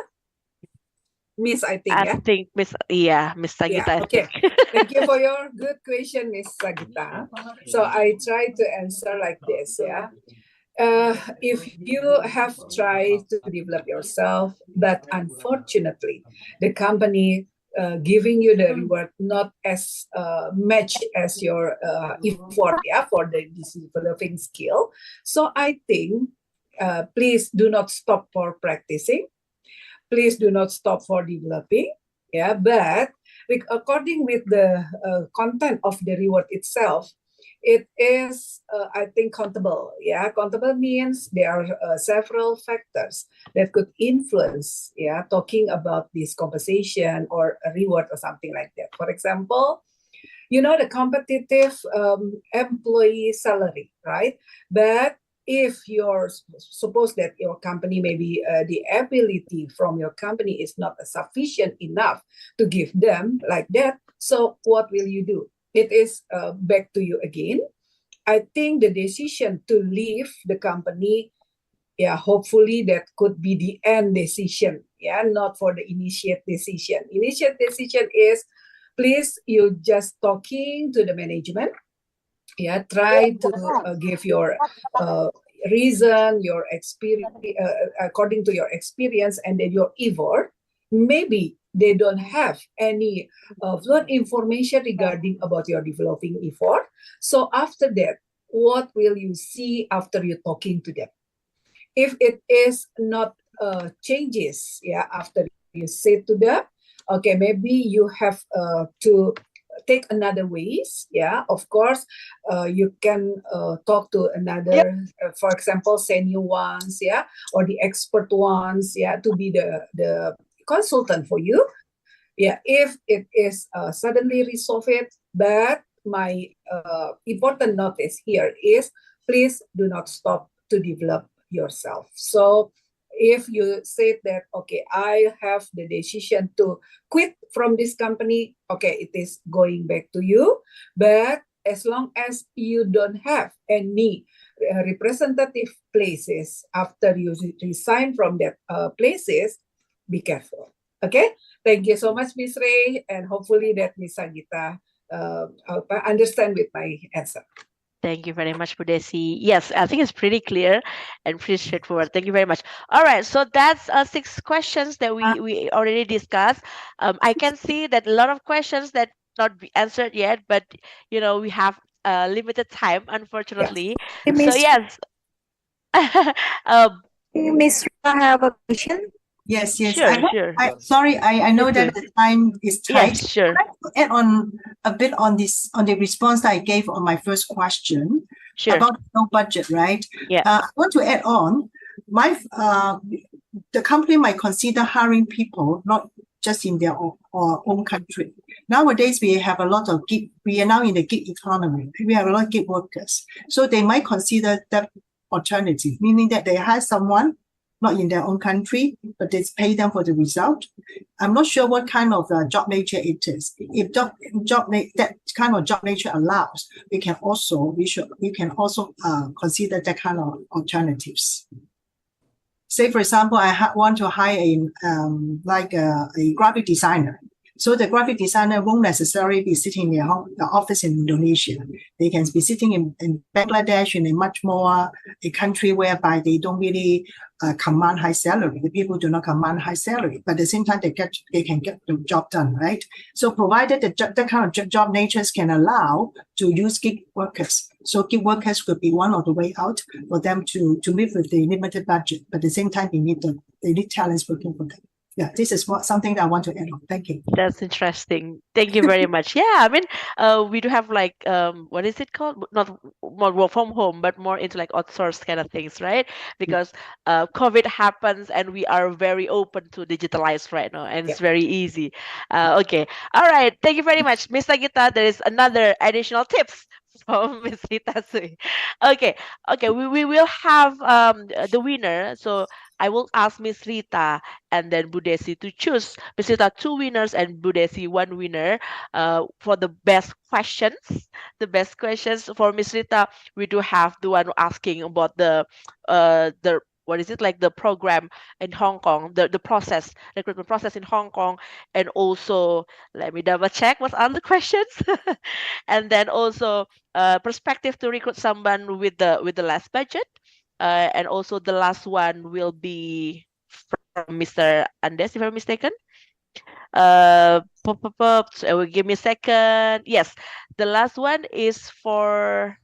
Miss, I think, I think Miss Sagita. Yeah, okay. Thank you for your good question, Miss Sagita. So I try to answer like this, yeah. If you have tried to develop yourself, but unfortunately, the company giving you the reward not as much as your effort, yeah, for the developing skill. So I think, please do not stop for practicing. Please do not stop for developing, yeah. But according with the content of the reward itself, it is, I think, countable. Yeah, countable means there are several factors that could influence, yeah, talking about this compensation or a reward or something like that. For example, you know, the competitive employee salary, right? But if you're suppose that your company, maybe the ability from your company is not sufficient enough to give them like that, so what will you do? It is back to you again. I think the decision to leave the company, yeah, hopefully that could be the end decision, yeah, not for the initiate decision. Initiate decision is, please, you just talking to the management, yeah, try to give your reason, your experience, according to your experience, and then your effort. Maybe they don't have any fluent information regarding about your developing effort. So after that, what will you see after you talking to them? If it is not changes, yeah, after you say to them, okay, maybe you have to take another ways, yeah. Of course, you can talk to another, for example, senior ones, yeah, or the expert ones, yeah, to be the consultant for you, yeah. If it is suddenly resolve it, but my important notice here is, please do not stop to develop yourself. So if you say that, okay, I have the decision to quit from this company, okay, it is going back to you. But as long as you don't have any representative places after you resign from that places, be careful. Okay, thank you so much, Miss Ray, and hopefully that Miss Sagita understand with my answer. Thank you very much, Bu Desi. Yes, I think it's pretty clear and pretty straightforward. Thank you very much. All right, so that's 6 questions that we already discussed. I can see that a lot of questions that not be answered yet, but you know we have limited time, unfortunately. Yes. So yes. Miss, I have a question. Yes. Sure. Sorry, I know that the time is tight. Yes, sure. I'd like to add on a bit on the response that I gave on my first question about no budget, right? Yeah. I want to add on the company might consider hiring people not just in their own country. Nowadays, we have a lot of gig, we are now in the gig economy. We have a lot of gig workers. So they might consider that alternative, meaning that they hire someone not in their own country, but they pay them for the result. I'm not sure what kind of job nature it is. If that kind of job nature allows, we can also consider that kind of alternatives. Say, for example, I want to hire a graphic designer. So the graphic designer won't necessarily be sitting in the office in Indonesia. They can be sitting in Bangladesh, in a much more a country whereby they don't really command high salary. The people do not command high salary, but at the same time they can get the job done, right? So provided that kind of job natures can allow to use gig workers. So gig workers could be one of the way out for them to live with the limited budget, but at the same time they need talents working for them. Yeah, this is something that I want to add on. Thank you. That's interesting. Thank you very much. Yeah, I mean, we do have like what is it called? Not more work from home, but more into like outsourced kind of things, right? Because COVID happens and we are very open to digitalize right now, and it's very easy. Okay, all right. Thank you very much, Miss Gita. There is another additional tips from Miss Rita Sui. Okay, we will have the winner. So I will ask Miss Rita and then Budesi to choose. Miss Rita 2 winners and Budesi 1 winner for the best questions. The best questions for Miss Rita, we do have the one asking about the what is it, like the program in Hong Kong, the recruitment process in Hong Kong, and also let me double check what's on the questions, and then also perspective to recruit someone with the less budget. And also the last one will be from Mr. Andes, if I'm mistaken. So give me a second. Yes, the last one is for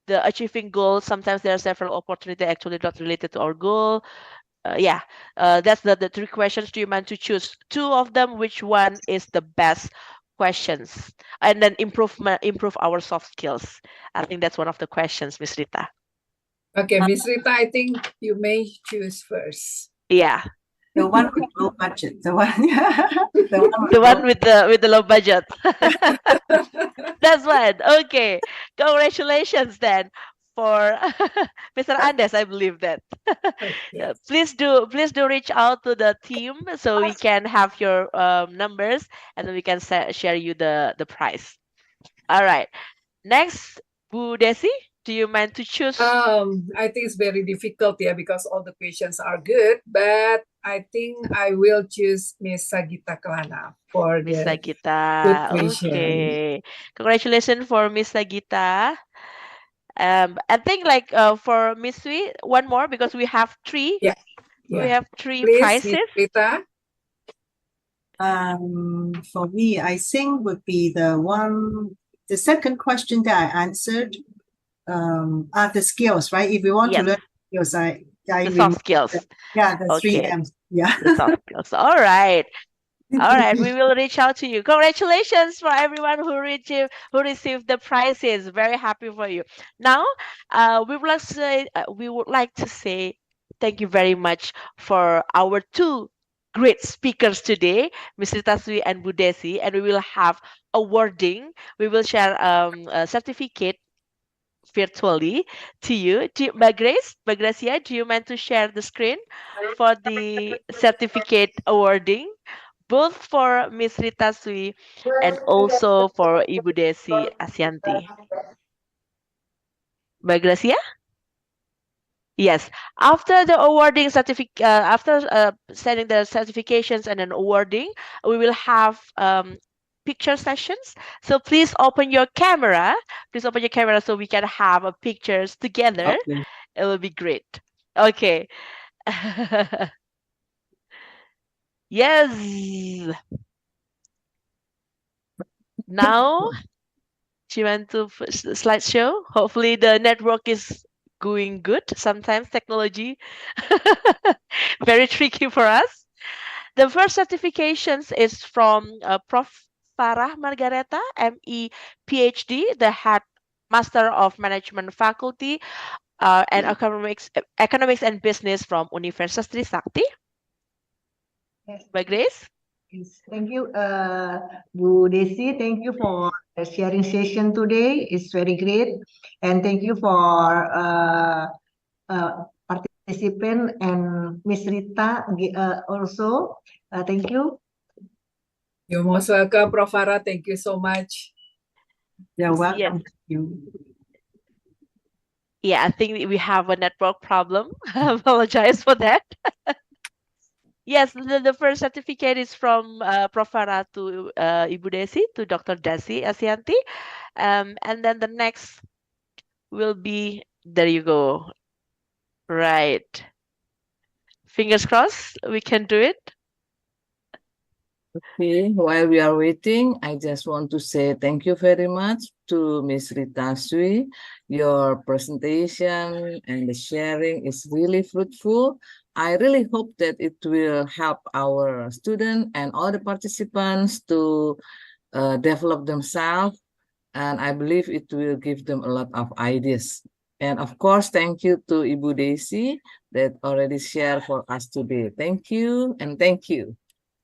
the achieving goals. Sometimes there are several opportunities actually not related to our goal. That's the 3 questions. Do you mind to choose 2 of them? Which one is the best questions? And then improve our soft skills. I think that's one of the questions, Miss Rita. Okay, Miss Rita, I think you may choose first. Yeah. The one with low budget. The one with the low budget. That's one. Okay. Congratulations then for Mr. Andes, I believe that. Please do reach out to the team so we can have your numbers and then we can share you the prize. All right. Next, Bu Desi. Do you mind to choose? I think it's very difficult, because all the questions are good, but I think I will choose Miss Sagita Kelana for Miss the Sagita. good question. Okay. Congratulations for Miss Sagita. I think like for Miss Sui, one more because we have 3. Yeah. We have 3 Please, prizes. Miss Rita. For me, I think would be the second question that I answered. Are the skills, right? If you want to learn skills, the soft skills. The 3 M's. Yeah. The soft skills. All right. All right, we will reach out to you. Congratulations for everyone who received the prizes. Very happy for you. Now, we would like to say thank you very much for our 2 great speakers today, Ms. Rita Sui and Budesi, and we will have awarding. We will share a certificate virtually to you. Mbak Gracia, do you mind to share the screen for the certificate awarding, both for Miss Rita Sui and also for Ibu Desi Asyanti? Mbak Gracia? Yes. After the awarding certificate, after sending the certifications and then awarding, we will have picture sessions. So please open your camera. Please open your camera so we can have pictures together. Okay. It will be great. Okay. Yes. Now, she went to slideshow. Hopefully the network is going good. Sometimes technology very tricky for us. The first certifications is from Prof. Farah Margareta, ME PhD, the head Master of Management Faculty and Economics and Business from Universitas Trisakti. Mbak Grace? Yes, thank you, Bu Desi. Thank you for the sharing session today. It's very great. And thank you for participant and Miss Rita also. Thank you. You're most welcome, Prof. Farah. Thank you so much. You're Yes. welcome. Thank you. Yeah, I think we have a network problem. I apologize for that. Yes, the first certificate is from Prof. Farah to Ibu Desi, to Dr. Desi Asianti. And then the next will be, there you go. Right. Fingers crossed, we can do it. Okay, while we are waiting, I just want to say thank you very much to Ms. Rita Sui. Your presentation and the sharing is really fruitful. I really hope that it will help our students and all the participants to develop themselves, and I believe it will give them a lot of ideas. And of course, thank you to Ibu Desi that already shared for us today. Thank you and thank you.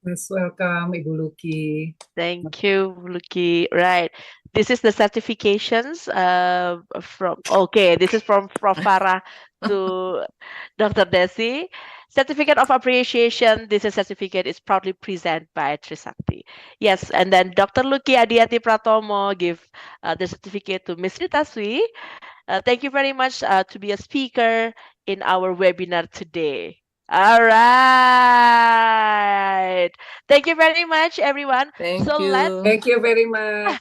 Most welcome, Ibu Luki. Thank you, Luki. Right. This is the certifications this is from Prof. Farah to Dr. Desi. Certificate of Appreciation. This is certificate is proudly presented by Trisakti. Yes, and then Dr. Luki Adiati Pratomo give the certificate to Ms. Rita Sui. Thank you very much to be a speaker in our webinar today. All right. Thank you very much, everyone. Thank So you. Thank you very much.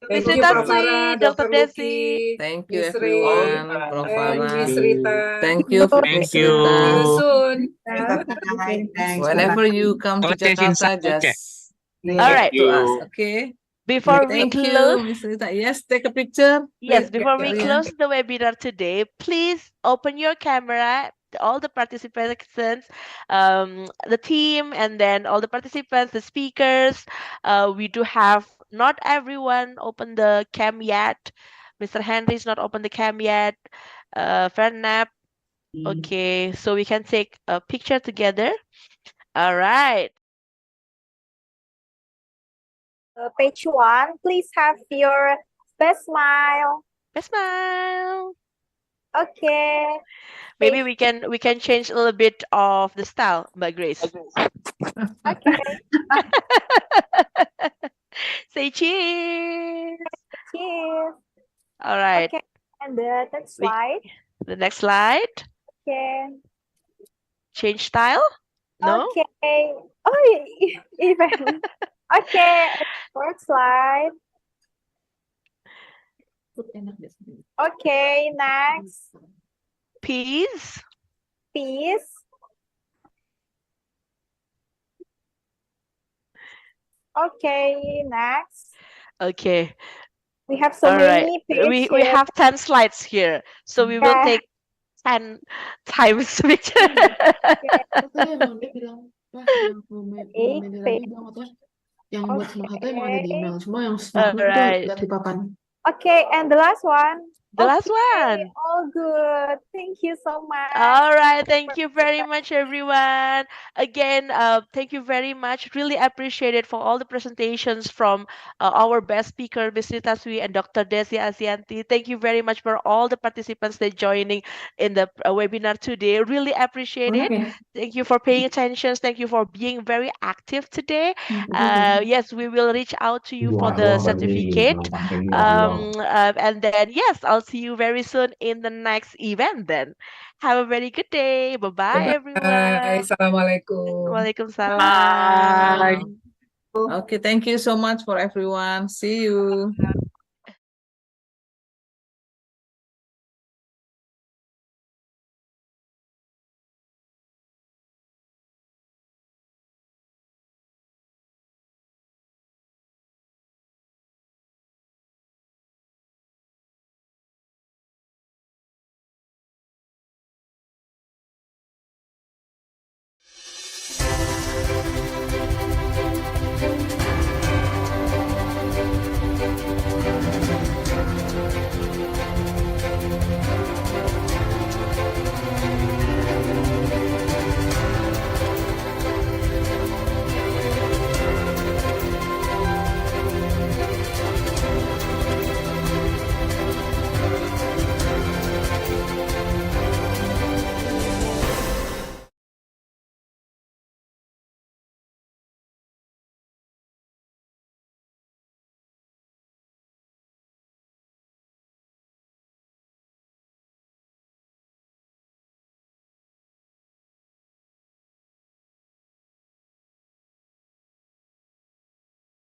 Miss Thank you, Rita Prof. Sui, Farah, Dr. Dr. Desi. Luki, Thank you, Miss Rin, everyone. Prof. and Miss Farah. Rita. Thank you, Thank Miss See you Rita. soon. Bye. Thanks. Whenever you come to Jakarta, just All right. to us, okay? Before we Thank you, close, Miss Rita. Yes, take a picture. yes, with before we Rian. close the webinar today, please open your camera, all the participants, the team, and then all the participants, the speakers. We do have not everyone open the cam yet. Mr. Henry's not open the cam yet. Fernap. Okay, so we can take a picture together. All right. Page 1, please have your best smile. Best smile. Okay. Maybe we can change a little bit of the style, Mbak Grace. Okay. Say cheers. Cheers. All right. Okay. And the next slide. The next slide. Okay. Change style? No? Okay. Oh, even. Okay. Fourth slide. Okay. Next. Peas. Peace. Okay. Next. Okay. We have so All right. many pages. We have 10 slides here, so we will Yeah. take 10 times picture. Yang buat semangatnya emang ada di email. Semua yang Alright. lihat di papan. Okay, and the last one. The last one. All good. Thank you so much. All right. Thank you very much, everyone. Again, thank you very much. Really appreciate it for all the presentations from our best speaker, Ms. Rita Sui and Dr. Desi Asianti. Thank you very much for all the participants that joining in the webinar today. Really appreciate it. Thank you for paying attention. Thank you for being very active today. Yes, we will reach out to you for the certificate. And then, yes, I'll see you very soon in the next event then. Have a very good day. Bye-bye, everyone. Assalamualaikum. Waalaikumsalam. Okay, thank you so much for everyone. See you.